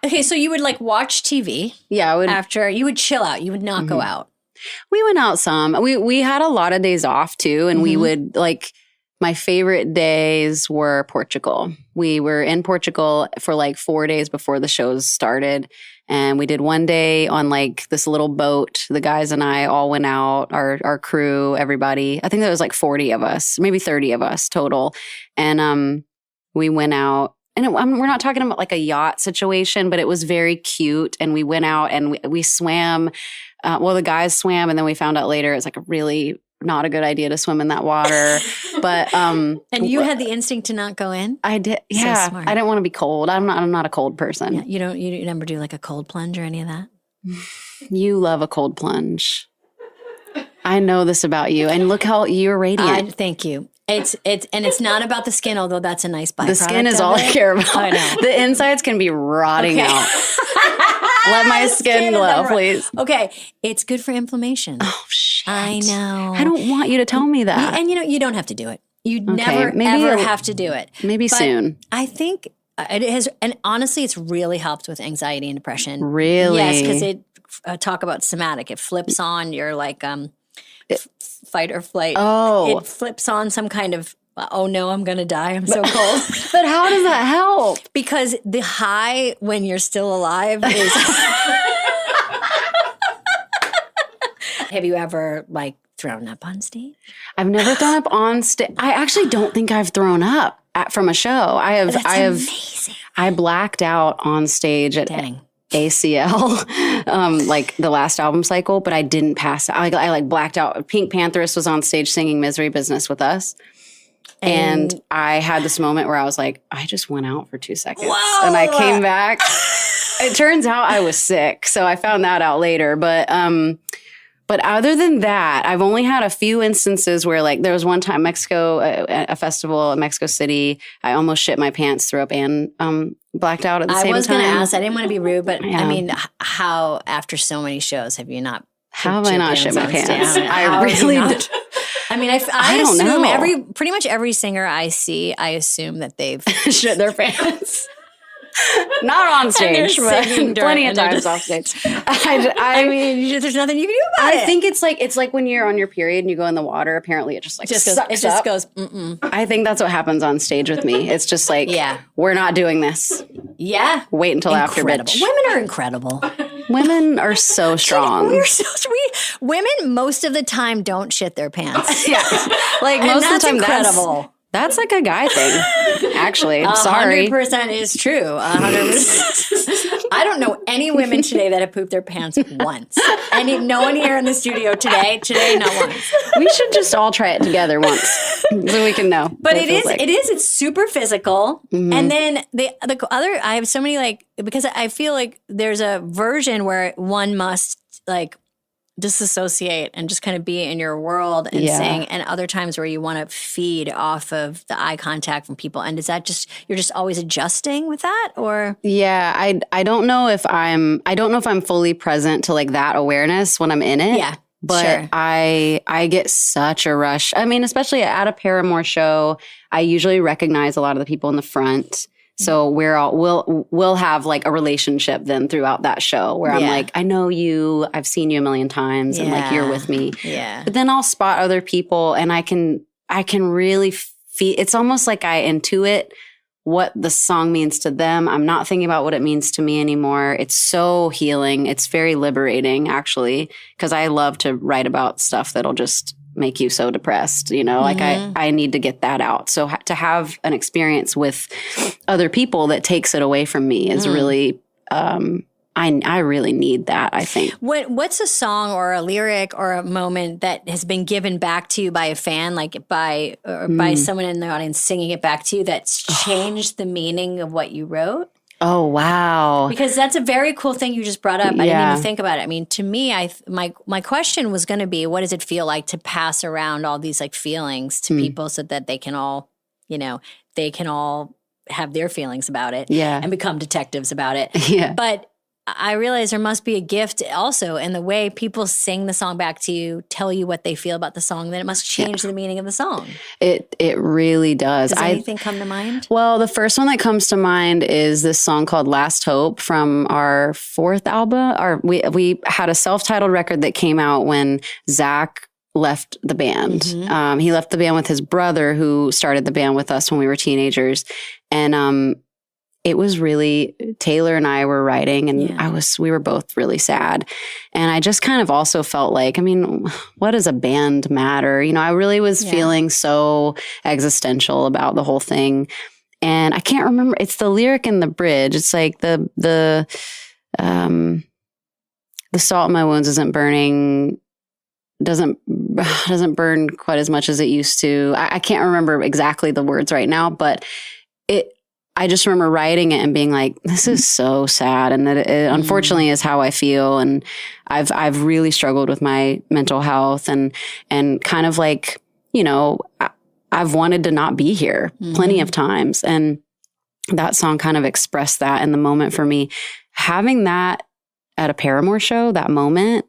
Okay, so you would like watch TV. Yeah, after you would chill out. You would not go out. We went out some. We had a lot of days off too, and we would like. My favorite days were Portugal. We were in Portugal for like 4 days before the shows started. And we did one day on like this little boat. The guys and I all went out, our crew, everybody. I think there was like 40 of us, maybe 30 of us total. And we went out. And we're not talking about like a yacht situation, but it was very cute. And we went out and we swam. The guys swam, and then we found out later it's like a really not a good idea to swim in that water. But and you had the instinct to not go in? I did. Yeah. So smart. I didn't want to be cold. I'm not a cold person. Yeah, you never do like a cold plunge or any of that? You love a cold plunge. I know this about you. And look how you're radiant. Thank you. It's not about the skin, although that's a nice byproduct. The skin is all I care about. I know. The insides can be rotting out. Let my skin glow, please. Okay. It's good for inflammation. Oh, shit. I know. I don't want you to tell me that. And you don't have to do it. You never, ever have to do it. Maybe but soon. I think it has, and honestly, it's really helped with anxiety and depression. Really? Yes, because it talk about somatic. It flips on your fight or flight. Oh. It flips on some kind of, oh no, I'm going to die. I'm so cold. But how does that help? Because the high when you're still alive is. Have you ever thrown up on stage? I've never thrown up on stage. I actually don't think I've thrown up from a show. That's amazing. I blacked out on stage at ACL, the last album cycle, but I didn't pass out. I blacked out. Pink Pantheress was on stage singing Misery Business with us. And I had this moment where I was like, I just went out for 2 seconds. Whoa! And I came back. It turns out I was sick. So I found that out later. But other than that, I've only had a few instances where there was one time Mexico, a festival in Mexico City. I almost shit my pants, threw up and blacked out at the same time. I was going to ask, I didn't want to be rude, but I mean, how how after so many shows have you not? How have I not shit my pants? I really did. I mean, I don't assume know. pretty much every singer I see, I assume that they've shit their pants. Not on stage, but plenty of times off stage. I mean, there's nothing you can do about it. I think it's like when you're on your period and you go in the water. Apparently, it just sucks up. Goes. Mm-mm. I think that's what happens on stage with me. It's just we're not doing this. Yeah, wait until after, bitch. Women are incredible. Women are so strong. We're so sweet. Women most of the time don't shit their pants. Yeah, most of the time incredible. That's like a guy thing, actually. I'm sorry. 100% is true. 100%. I don't know any women today that have pooped their pants once. No one here in the studio today, not once. We should just all try it together once so we can know. But it's super physical. Mm-hmm. And then the other, I have so many because I feel like there's a version where one must disassociate and just kind of be in your world and sing, and other times where you want to feed off of the eye contact from people. And is that just you're just always adjusting with that, or? Yeah, I don't know if I'm fully present to that awareness when I'm in it. Yeah. But sure. I get such a rush. I mean, especially at a Paramore show, I usually recognize a lot of the people in the front. So we'll have a relationship then throughout that show where I'm I know you, I've seen you a million times and you're with me. Yeah. But then I'll spot other people and I can really feel, it's almost like I intuit what the song means to them. I'm not thinking about what it means to me anymore. It's so healing. It's very liberating actually, because I love to write about stuff that'll just make you so depressed, mm-hmm. I need to get that out. So to have an experience with other people that takes it away from me is really, I really need that, I think. What's a song or a lyric or a moment that has been given back to you by a fan, by someone in the audience singing it back to you that's changed the meaning of what you wrote? Oh, wow. Because that's a very cool thing you just brought up. I didn't even think about it. I mean, to me, my question was going to be, what does it feel like to pass around all these feelings to people so that they can all, have their feelings about it and become detectives about it. Yeah. But I realize there must be a gift also in the way people sing the song back to you, tell you what they feel about the song, that it must change the meaning of the song. It really does. Does anything come to mind? Well, the first one that comes to mind is this song called Last Hope from our fourth album. We had a self-titled record that came out when Zach left the band. Mm-hmm. He left the band with his brother who started the band with us when we were teenagers. And it was really, Taylor and I were writing and we were both really sad. And I just kind of also felt what does a band matter? I really was feeling so existential about the whole thing. And I can't remember, it's the lyric in the bridge. It's the salt in my wounds isn't burning, doesn't burn quite as much as it used to. I can't remember exactly the words right now, but I just remember writing it and being like, this is so sad. And that it unfortunately is how I feel. And I've really struggled with my mental health and kind of like, you know, I've wanted to not be here plenty of times. And that song kind of expressed that in the moment for me. Having that at a Paramore show, that moment,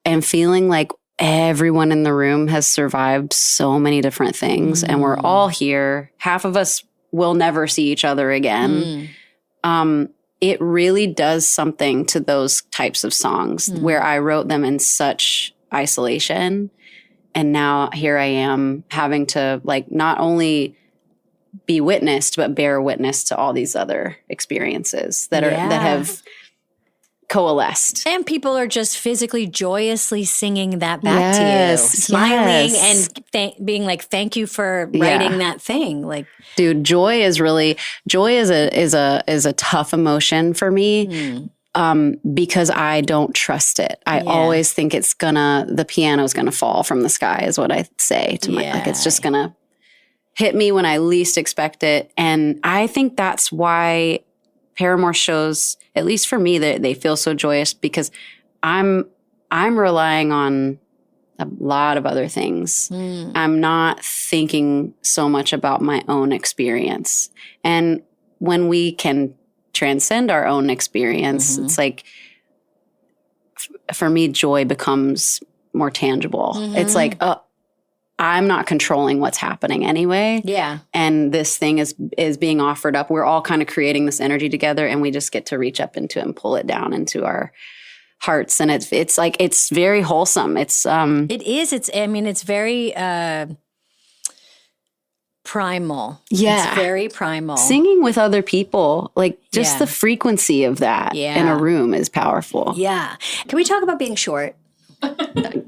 and feeling like everyone in the room has survived so many different things and we're all here. Half of us will never see each other again. It really does something to those types of songs where I wrote them in such isolation. And now here I am having to like not only be witnessed, but bear witness to all these other experiences that have coalesced. And people are just physically, joyously singing that back to you, smiling and being like, "Thank you for writing that thing." Like, dude, joy is a tough emotion for me. Because I don't trust it. I always think the piano's gonna fall from the sky is what I say to my, like, it's just gonna hit me when I least expect it. And I think that's why Paramore shows, at least for me, they feel so joyous because I'm relying on a lot of other things. I'm not thinking so much about my own experience. And when we can transcend our own experience, it's like, for me, joy becomes more tangible. It's like, I'm not controlling what's happening anyway. Yeah. And this thing is being offered up. We're all kind of creating this energy together and we just get to reach up into it and pull it down into our hearts. And it's like, it's very wholesome. It is. It's very primal. Yeah. It's very primal. Singing with other people, like just the frequency of that in a room is powerful. Yeah. Can we talk about being short?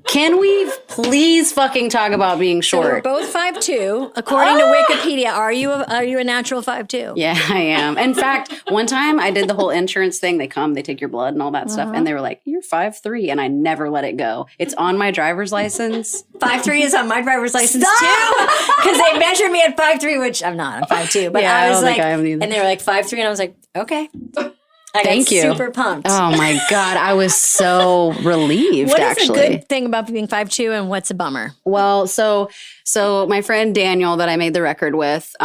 Can we please fucking talk about being short? So we're both 5'2". According to Wikipedia, are you a natural 5'2"? Yeah, I am. In fact, one time I did the whole insurance thing. They come, they take your blood and all that stuff. And they were like, "You're 5'3". And I never let it go. It's on my driver's license. 5'3" is on my driver's license too. Because they measured me at 5'3", which I'm not. I'm 5'2". But I was like, and they were like 5'3", and I was like, okay. Thank you. Super pumped. Oh my God. I was so relieved, actually. What is a good thing about being 5'2" and what's a bummer? Well, so my friend Daniel that I made the record with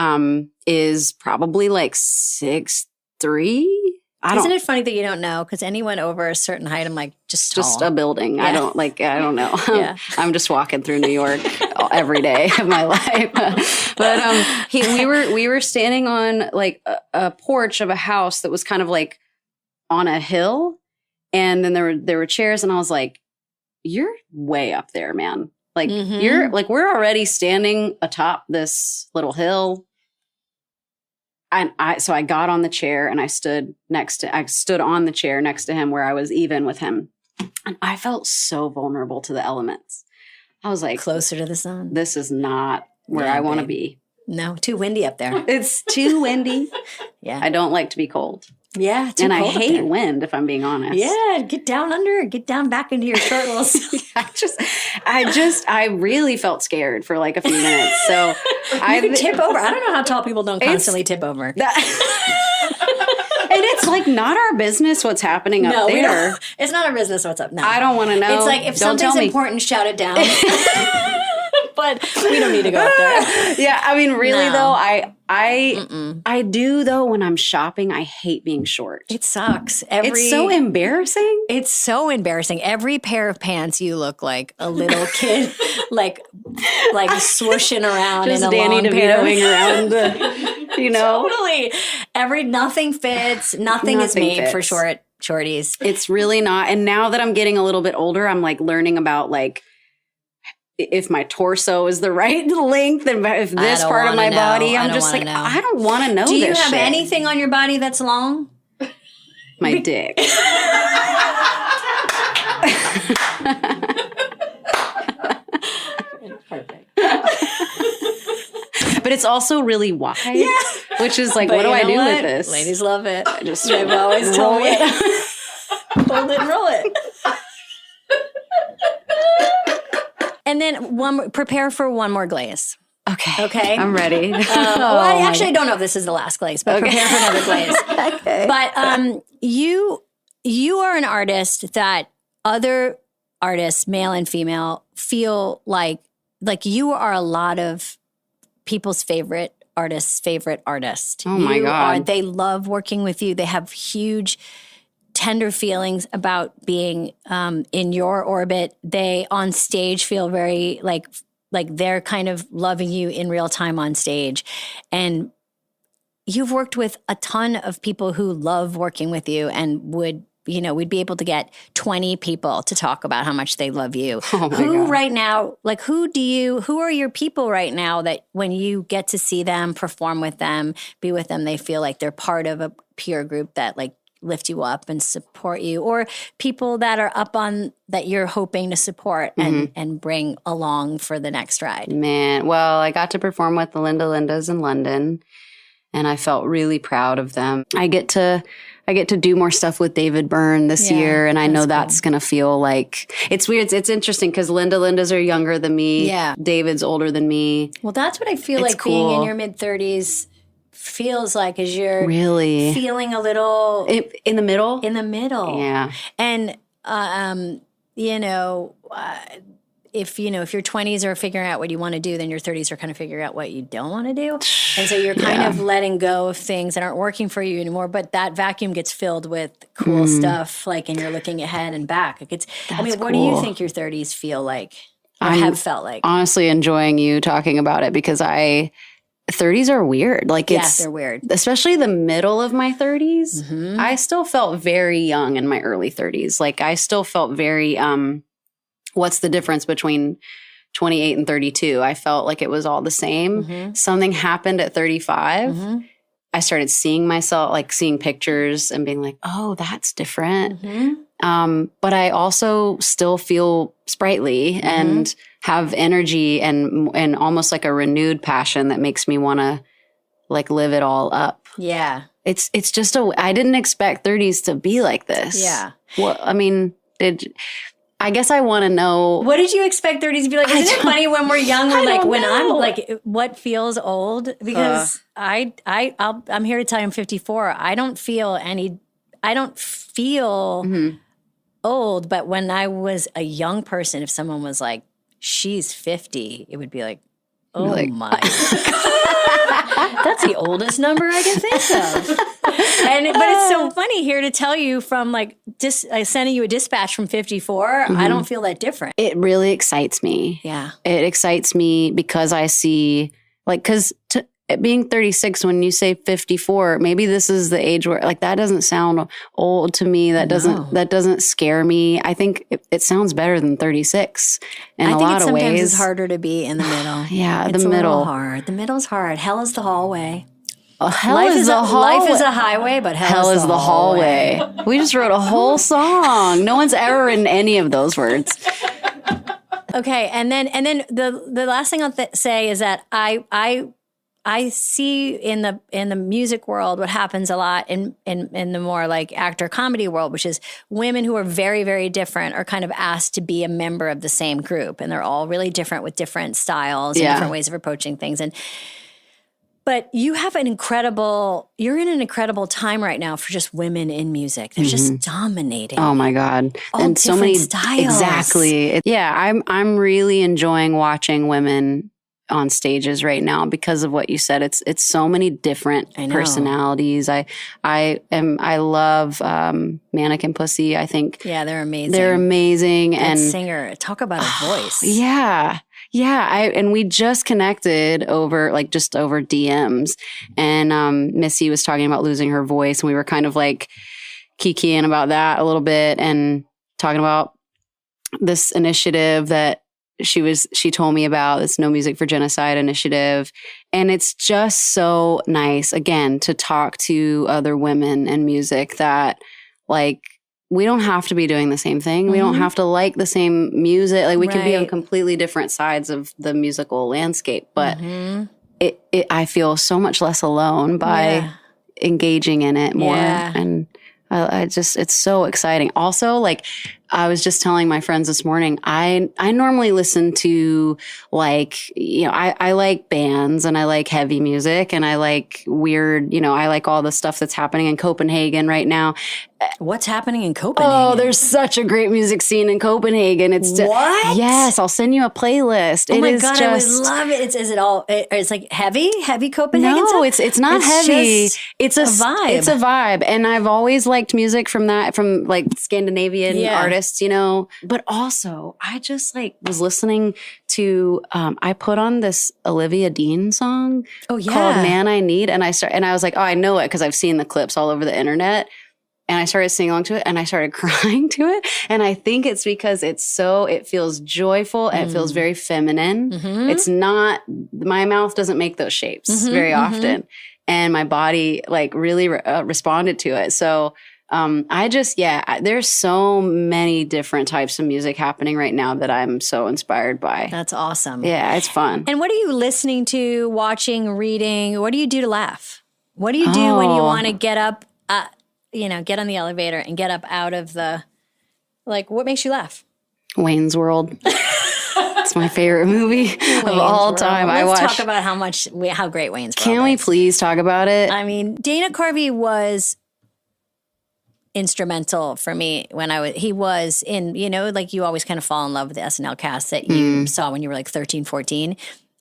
is probably like 6'3". Isn't it funny that you don't know? Because anyone over a certain height, I'm like, just a building. Yeah. I don't know. Yeah. I'm just walking through New York every day of my life. But we were standing on like a porch of a house that was kind of like on a hill, and then there were chairs, and I was like, "You're way up there, man! Like you're like we're already standing atop this little hill." And so I got on the chair and I stood on the chair next to him where I was even with him, and I felt so vulnerable to the elements. I was like, closer to the sun. This is not where I want to be. No, too windy up there. It's too windy. Yeah, I don't like to be cold. Yeah, and I hate wind, if I'm being honest. Yeah, get down back into your shortles. I really felt scared for like a few minutes. So I could tip over. I don't know how tall people don't constantly tip over. And it's like not our business what's happening up there. It's not our business what's up. No, I don't want to know. It's like if something's important, shout it down. But we don't need to go up there. Yeah, I mean, really though, I do though when I'm shopping. I hate being short. It sucks. It's so embarrassing. It's so embarrassing. Every pair of pants, you look like a little kid, like swooshing around just in a Danny long pair. around. Totally. Nothing fits. Nothing is made for shorties. It's really not. And now that I'm getting a little bit older, I'm like learning about like, if my torso is the right length and if this part of my body, I'm just like, I don't want to know this shit. Do you have shit. anything on your body that's long? My dick. Perfect. But it's also really wide. Yeah. Which is like, what do I do with this? Ladies love it. They've always told me. Hold it and roll it. And then prepare for one more glaze. Okay. I'm ready. Well, I actually don't know if this is the last glaze, but prepare for another glaze. Okay. But you are an artist that other artists, male and female, feel like you are a lot of people's favorite artist. Oh my God. They love working with you. They have huge, tender feelings about being in your orbit. They on stage feel very like they're kind of loving you in real time on stage. And you've worked with a ton of people who love working with you and we'd be able to get 20 people to talk about how much they love you. Oh my Who God. right now, like who are your people right now that when you get to see them, perform with them, be with them, they feel like they're part of a peer group that like lift you up and support you, or people that are up on that you're hoping to support and bring along for the next ride? Man, well, I got to perform with the Lindas in London, and I felt really proud of them. I get to do more stuff with David Byrne this year, and I know that's going to feel like it's weird. It's interesting because Lindas are younger than me. Yeah. David's older than me. Well, that's what I feel It's like being in cool. your mid-30s feels like, is you're Really? feeling a little In the middle? in the middle. Yeah. And, if your 20s are figuring out what you want to do, then your 30s are kind of figuring out what you don't want to do. And so you're kind of letting go of things that aren't working for you anymore, but that vacuum gets filled with cool stuff, like, and you're looking ahead and back. Like what do you cool. think your 30s feel like or have felt like? Honestly enjoying you talking about it because 30s are weird. Like They're weird. Especially the middle of my 30s. I still felt very young in my early 30s. Like I still felt very, what's the difference between 28 and 32? I felt like it was all the same. Something happened at 35. I started seeing myself, like seeing pictures and being like, oh, that's different. But I also still feel sprightly and have energy and almost like a renewed passion that makes me want to like live it all up. Yeah. It's just I didn't expect 30s to be like this. Yeah. Well, I mean, I guess I want to know. What did you expect 30s to be like? Isn't it funny when we're young, we're like, when I'm know. like, what feels old? Because I'm here to tell you I'm 54. I don't feel old, but when I was a young person, if someone was like, she's 50, it would be like, oh my God. That's the oldest number I can think of. But it's so funny here to tell you from like sending you a dispatch from 54. I don't feel that different. It really excites me. Yeah. It excites me because I see, like, because being 36, when you say 54, maybe this is the age where, like, that doesn't sound old to me. That doesn't scare me. I think it sounds better than 36 in a lot of ways. Sometimes it's harder to be in the middle. Yeah, it's the middle. A little hard. The middle's hard. Hell is the hallway. Life is the hallway. Life is a highway, but hell is the hallway. We just wrote a whole song. No one's ever written any of those words. Okay, and then the last thing I'll say is that I see in the music world what happens a lot in the more like actor comedy world, which is women who are very, very different are kind of asked to be a member of the same group, and they're all really different with different styles and different ways of approaching things. But you're in an incredible time right now for just women in music. They're just dominating. Oh my God. All and so many styles. Exactly. I'm really enjoying watching women on stages right now because of what you said. It's so many different personalities. I love Mannequin Pussy. I think they're amazing. They're amazing. Good and singer. Talk about a voice. Yeah. And we just connected over DMs, and Missy was talking about losing her voice, and we were kind of like kikiing about that a little bit and talking about this initiative that she told me about, this No Music for Genocide initiative. And it's just so nice, again, to talk to other women in music that, like, we don't have to be doing the same thing. We don't have to like the same music. Like, we can be on completely different sides of the musical landscape. But I feel so much less alone by engaging in it more. And it's so exciting. Also, like, I was just telling my friends this morning, I normally listen to like, I like bands and I like heavy music and I like weird, I like all the stuff that's happening in Copenhagen right now. What's happening in Copenhagen? Oh, there's such a great music scene in Copenhagen. It's what? Yes, I'll send you a playlist. Oh my God, I would love it. Is it all? It's like heavy Copenhagen? No, stuff? it's not heavy. It's a vibe. It's a vibe, and I've always liked music from like Scandinavian artists, But also, I just was listening to. I put on this Olivia Dean song. Called "Man I Need," and I was like, oh, I know it because I've seen the clips all over the internet. And I started singing along to it and I started crying to it. And I think it's because it feels joyful and it feels very feminine. Mm-hmm. It's not, my mouth doesn't make those shapes very often. And my body really responded to it. So there's so many different types of music happening right now that I'm so inspired by. That's awesome. Yeah, it's fun. And what are you listening to, watching, reading? What do you do to laugh? What do you do when you want to get up, get on the elevator and get up out of the, what makes you laugh? Wayne's World. It's my favorite movie of all time. Let's talk about how great Wayne's World is. Can we please talk about it? I mean, Dana Carvey was instrumental for me when he was in, you always kind of fall in love with the SNL cast that you saw when you were 13, 14.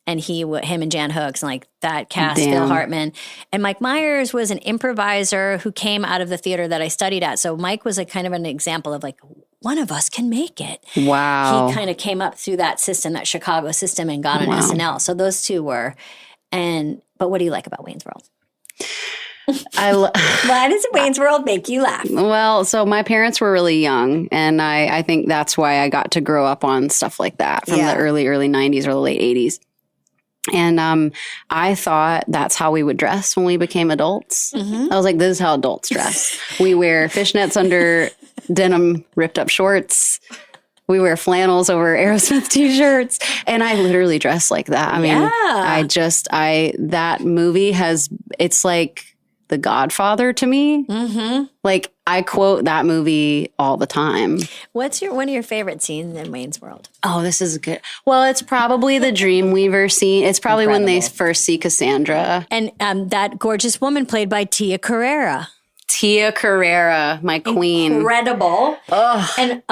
And him and Jan Hooks and that cast, Phil Hartman. And Mike Myers was an improviser who came out of the theater that I studied at. So Mike was kind of an example of one of us can make it. Wow. He kind of came up through that system, that Chicago system, and got on SNL. So those two were. But what do you like about Wayne's World? Why does Wayne's World make you laugh? Well, so my parents were really young, and I think that's why I got to grow up on stuff like that from the early 90s or the late 80s. And I thought that's how we would dress when we became adults. Mm-hmm. I was like, this is how adults dress. We wear fishnets under denim ripped up shorts. We wear flannels over Aerosmith t-shirts. And I literally dress like that. I mean, that movie it's like The Godfather to me. Mm-hmm. I quote that movie all the time. What's one of your favorite scenes in Wayne's World? Oh, this is good. Well, it's probably the Dreamweaver scene. It's probably when they first see Cassandra. And that gorgeous woman played by Tia Carrere. Tia Carrere, my queen. Incredible. Ugh. And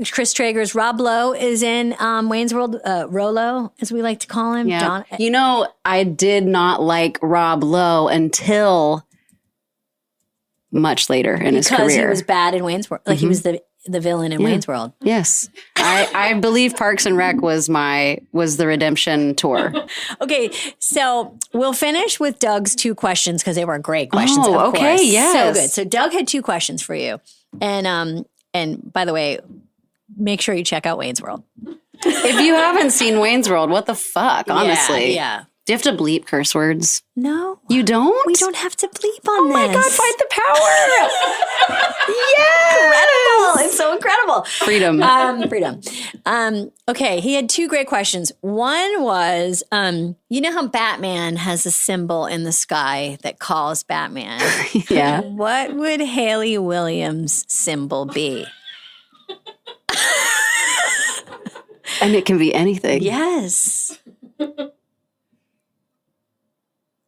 Chris Traeger's Rob Lowe is in Wayne's World, Rolo, as we like to call him. Yeah. John. I did not like Rob Lowe until much later in his career. Because he was bad in Wayne's World. He was the villain in Wayne's World. Yes. I believe Parks and Rec was the redemption tour. Okay, so we'll finish with Doug's 2 questions because they were great questions. Oh, okay, yes. yes. So good. So Doug had 2 questions for you. And by the way, make sure you check out Wayne's World. If you haven't seen Wayne's World, what the fuck, honestly? Yeah. Do you have to bleep curse words? No. You don't? We don't have to bleep on this. Oh my God, fight the power. Yes. Incredible. It's so incredible. Freedom. Okay, he had 2 great questions. One was, you know how Batman has a symbol in the sky that calls Batman? Yeah. What would Hayley Williams' symbol be? And it can be anything. Yes.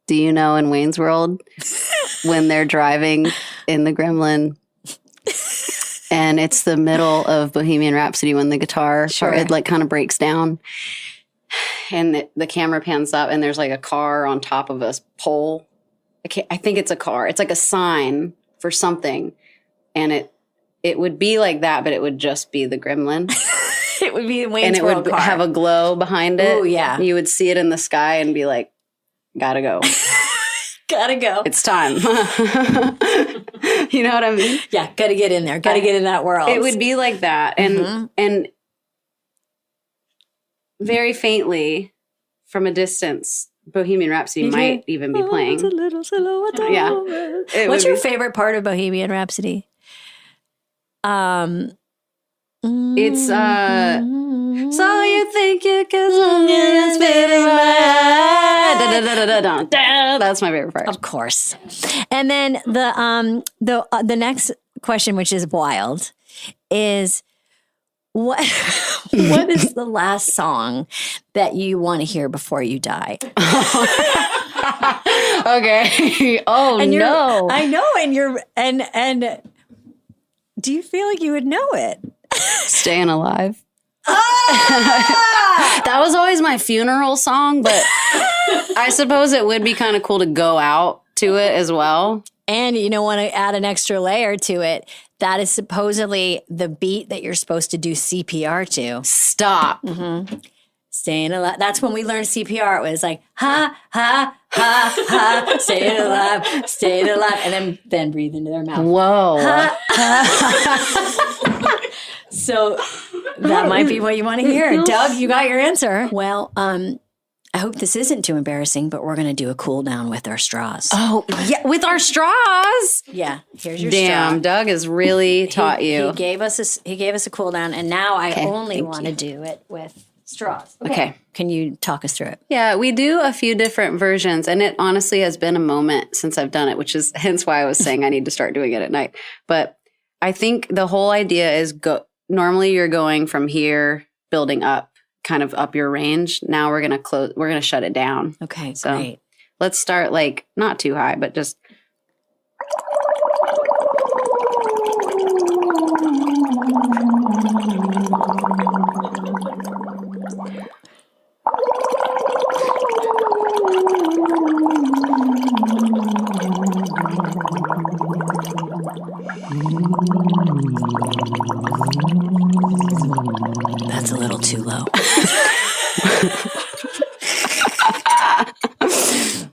Do you know in Wayne's World when they're driving in the Gremlin and it's the middle of Bohemian Rhapsody when the guitar it kind of breaks down and the camera pans up and there's a car on top of a pole. I think it's a car. It's like a sign for something. And it would be like that, but it would just be the Gremlin. It would be Wayne's World car. And it would have a glow behind it. Oh, yeah. You would see it in the sky and be like, gotta go. Gotta go. It's time. You know what I mean? Yeah, gotta get in there. Gotta get in that world. It would be like that. And very faintly from a distance, Bohemian Rhapsody might even be playing. It's a little silhouette. Yeah. What's your favorite part of Bohemian Rhapsody? It's so you think you can spit in my eye. That's my favorite part. Of course. And then the next question, which is wild, is what what is the last song that you want to hear before you die? Okay. Oh And no. I know, and do you feel like you would know it? Staying alive. That was always my funeral song, but I suppose it would be kind of cool to go out to it as well. And you don't want to add an extra layer to it. That is supposedly the beat that you're supposed to do CPR to. Stop. Staying alive. That's when we learned CPR. It was like, ha, ha, ha, ha, staying alive, and then breathe into their mouth. Whoa. So that might be what you want to hear. Doug, you got your answer. Well, I hope this isn't too embarrassing, but we're going to do a cool down with our straws. Oh, yeah, with our straws. Yeah, here's your Damn, straw. Doug has really taught you. He gave us a cool down, and now I Okay, only thank want to do it with straws. Okay. Can you talk us through it? Yeah, we do a few different versions, and it honestly has been a moment since I've done it, which is hence why I was saying I need to start doing it at night. But I think the whole idea is normally you're going from here, building up, kind of up your range. Now we're going to shut it down. Okay, So great. let's start like not too high, but just. That's a little too low.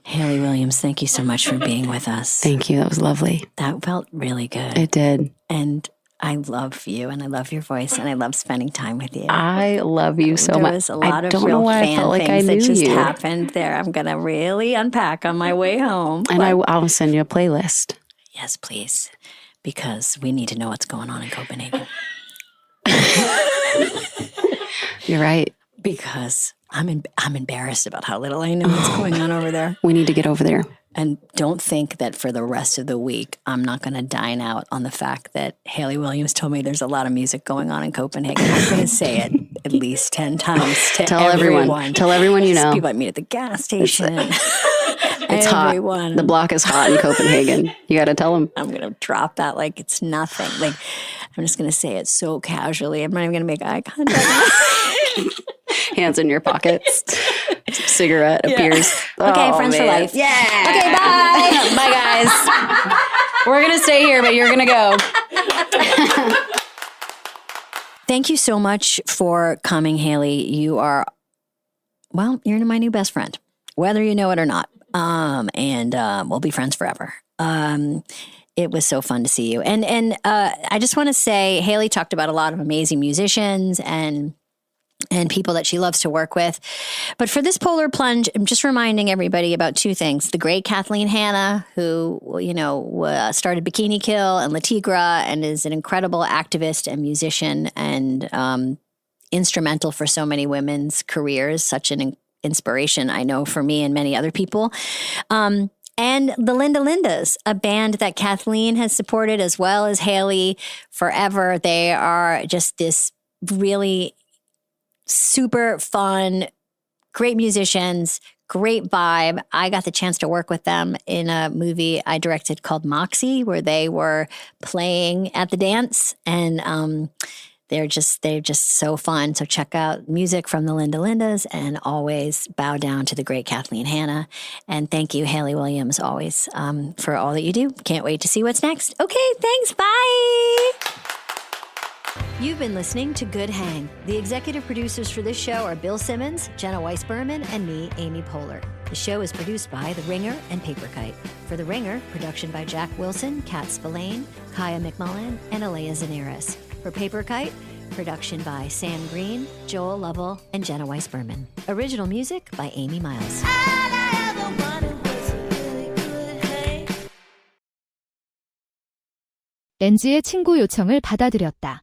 Hayley Williams, thank you so much for being with us. Thank you. That was lovely. That felt really good. It did. And I love you, and I love your voice, and I love spending time with you. I love you so There much. was a lot I of don't real know why I fan felt like I things knew that just you. happened there. I'm going to really unpack on my way home. And I'll send you a playlist. Yes, please, because we need to know what's going on in Copenhagen. You're right. Because I'm embarrassed about how little I know what's going on over there. We need to get over there. And don't think that for the rest of the week, I'm not going to dine out on the fact that Hayley Williams told me there's a lot of music going on in Copenhagen. I'm going to say it at least 10 times to Tell everyone. Tell everyone you know. People I meet at the gas station. It's everyone. hot. The block is hot in Copenhagen. You got to tell them. I'm going to drop that like it's nothing. Like, I'm just going to say it so casually. I'm not even going to make eye contact. Hands in your pockets. Cigarette appears. Okay, Oh, friends for man. life. Yeah. Okay, bye. Bye, guys. We're going to stay here, but you're going to go. Thank you so much for coming, Hayley. You're my new best friend, whether you know it or not. And we'll be friends forever. It was so fun to see you. And I just want to say, Hayley talked about a lot of amazing musicians and people that she loves to work with. But for this polar plunge, I'm just reminding everybody about two things. The great Kathleen Hanna, who, started Bikini Kill and La Tigra and is an incredible activist and musician and instrumental for so many women's careers, such an inspiration, I know, for me and many other people. And the Linda Lindas, a band that Kathleen has supported as well as Hayley forever. They are just this really super fun, great musicians, great vibe. I got the chance to work with them in a movie I directed called Moxie, where they were playing at the dance, and they're just so fun. So check out music from the Linda Lindas, and always bow down to the great Kathleen Hanna. And thank you, Hayley Williams, always for all that you do. Can't wait to see what's next. Okay, thanks. Bye. You've been listening to Good Hang. The executive producers for this show are Bill Simmons, Jenna Weiss-Berman, and me, Amy Poehler. The show is produced by The Ringer and Paperkite. For The Ringer, production by Jack Wilson, Kat Spillane, Kaya McMullen, and Alea Zanaris. For Paperkite, production by Sam Green, Joel Lovell, and Jenna Weiss-Berman. Original music by Amy Miles. 렌즈의 친구 요청을 받아들였다.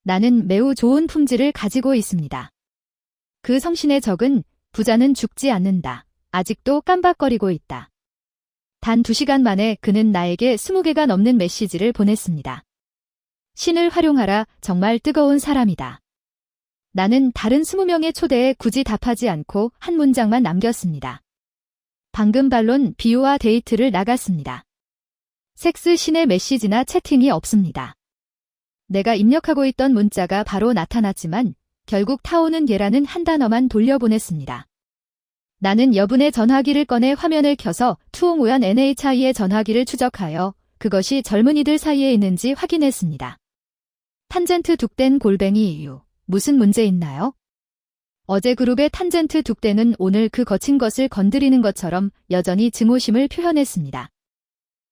나는 매우 좋은 품질을 가지고 있습니다. 그 성신의 적은 부자는 죽지 않는다. 아직도 깜박거리고 있다. 단 2시간 만에 그는 나에게 20개가 넘는 메시지를 보냈습니다. 신을 활용하라. 정말 뜨거운 사람이다. 나는 다른 20명의 초대에 굳이 답하지 않고 한 문장만 남겼습니다. 방금 반론 비유와 데이트를 나갔습니다. 섹스 신의 메시지나 채팅이 없습니다. 내가 입력하고 있던 문자가 바로 나타났지만 결국 타오는 얘라는 한 단어만 돌려보냈습니다. 나는 여분의 전화기를 꺼내 화면을 켜서 투옹우연 NHI의 전화기를 추적하여 그것이 젊은이들 사이에 있는지 확인했습니다. 탄젠트 둑된 골뱅이 이유. 무슨 문제 있나요? 어제 그룹의 탄젠트 둑대는 오늘 그 거친 것을 건드리는 것처럼 여전히 증오심을 표현했습니다.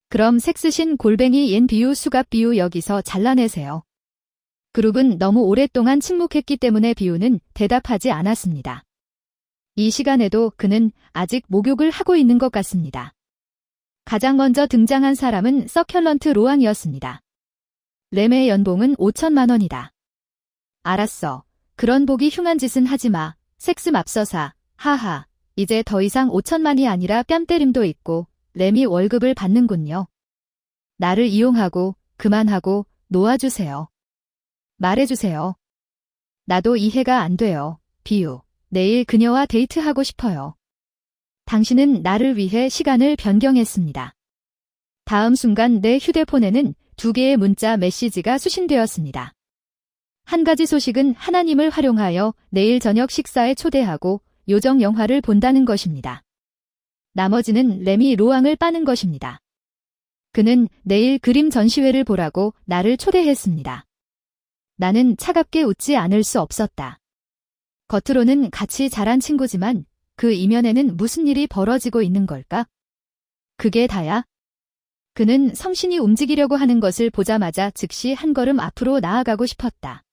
그럼 섹스신 골뱅이 옌 비유 수갑 비유 여기서 잘라내세요. 그룹은 너무 오랫동안 침묵했기 때문에 비유는 대답하지 않았습니다. 이 시간에도 그는 아직 목욕을 하고 있는 것 같습니다. 가장 먼저 등장한 사람은 서큘런트 로왕이었습니다. 램의 연봉은 5천만 원이다. 알았어. 그런 보기 흉한 짓은 하지 마. 섹스 맙서사. 하하. 이제 더 이상 5천만이 아니라 뺨때림도 있고 램이 월급을 받는군요. 나를 이용하고 그만하고 놓아주세요. 말해주세요. 나도 이해가 안 돼요. 비유. 내일 그녀와 데이트하고 싶어요. 당신은 나를 위해 시간을 변경했습니다. 다음 순간 내 휴대폰에는 2개의 문자 메시지가 수신되었습니다. 한 가지 소식은 하나님을 활용하여 내일 저녁 식사에 초대하고 요정 영화를 본다는 것입니다. 나머지는 램이 로왕을 빠는 것입니다. 그는 내일 그림 전시회를 보라고 나를 초대했습니다. 나는 차갑게 웃지 않을 수 없었다. 겉으로는 같이 자란 친구지만 그 이면에는 무슨 일이 벌어지고 있는 걸까? 그게 다야? 그는 성신이 움직이려고 하는 것을 보자마자 즉시 한 걸음 앞으로 나아가고 싶었다.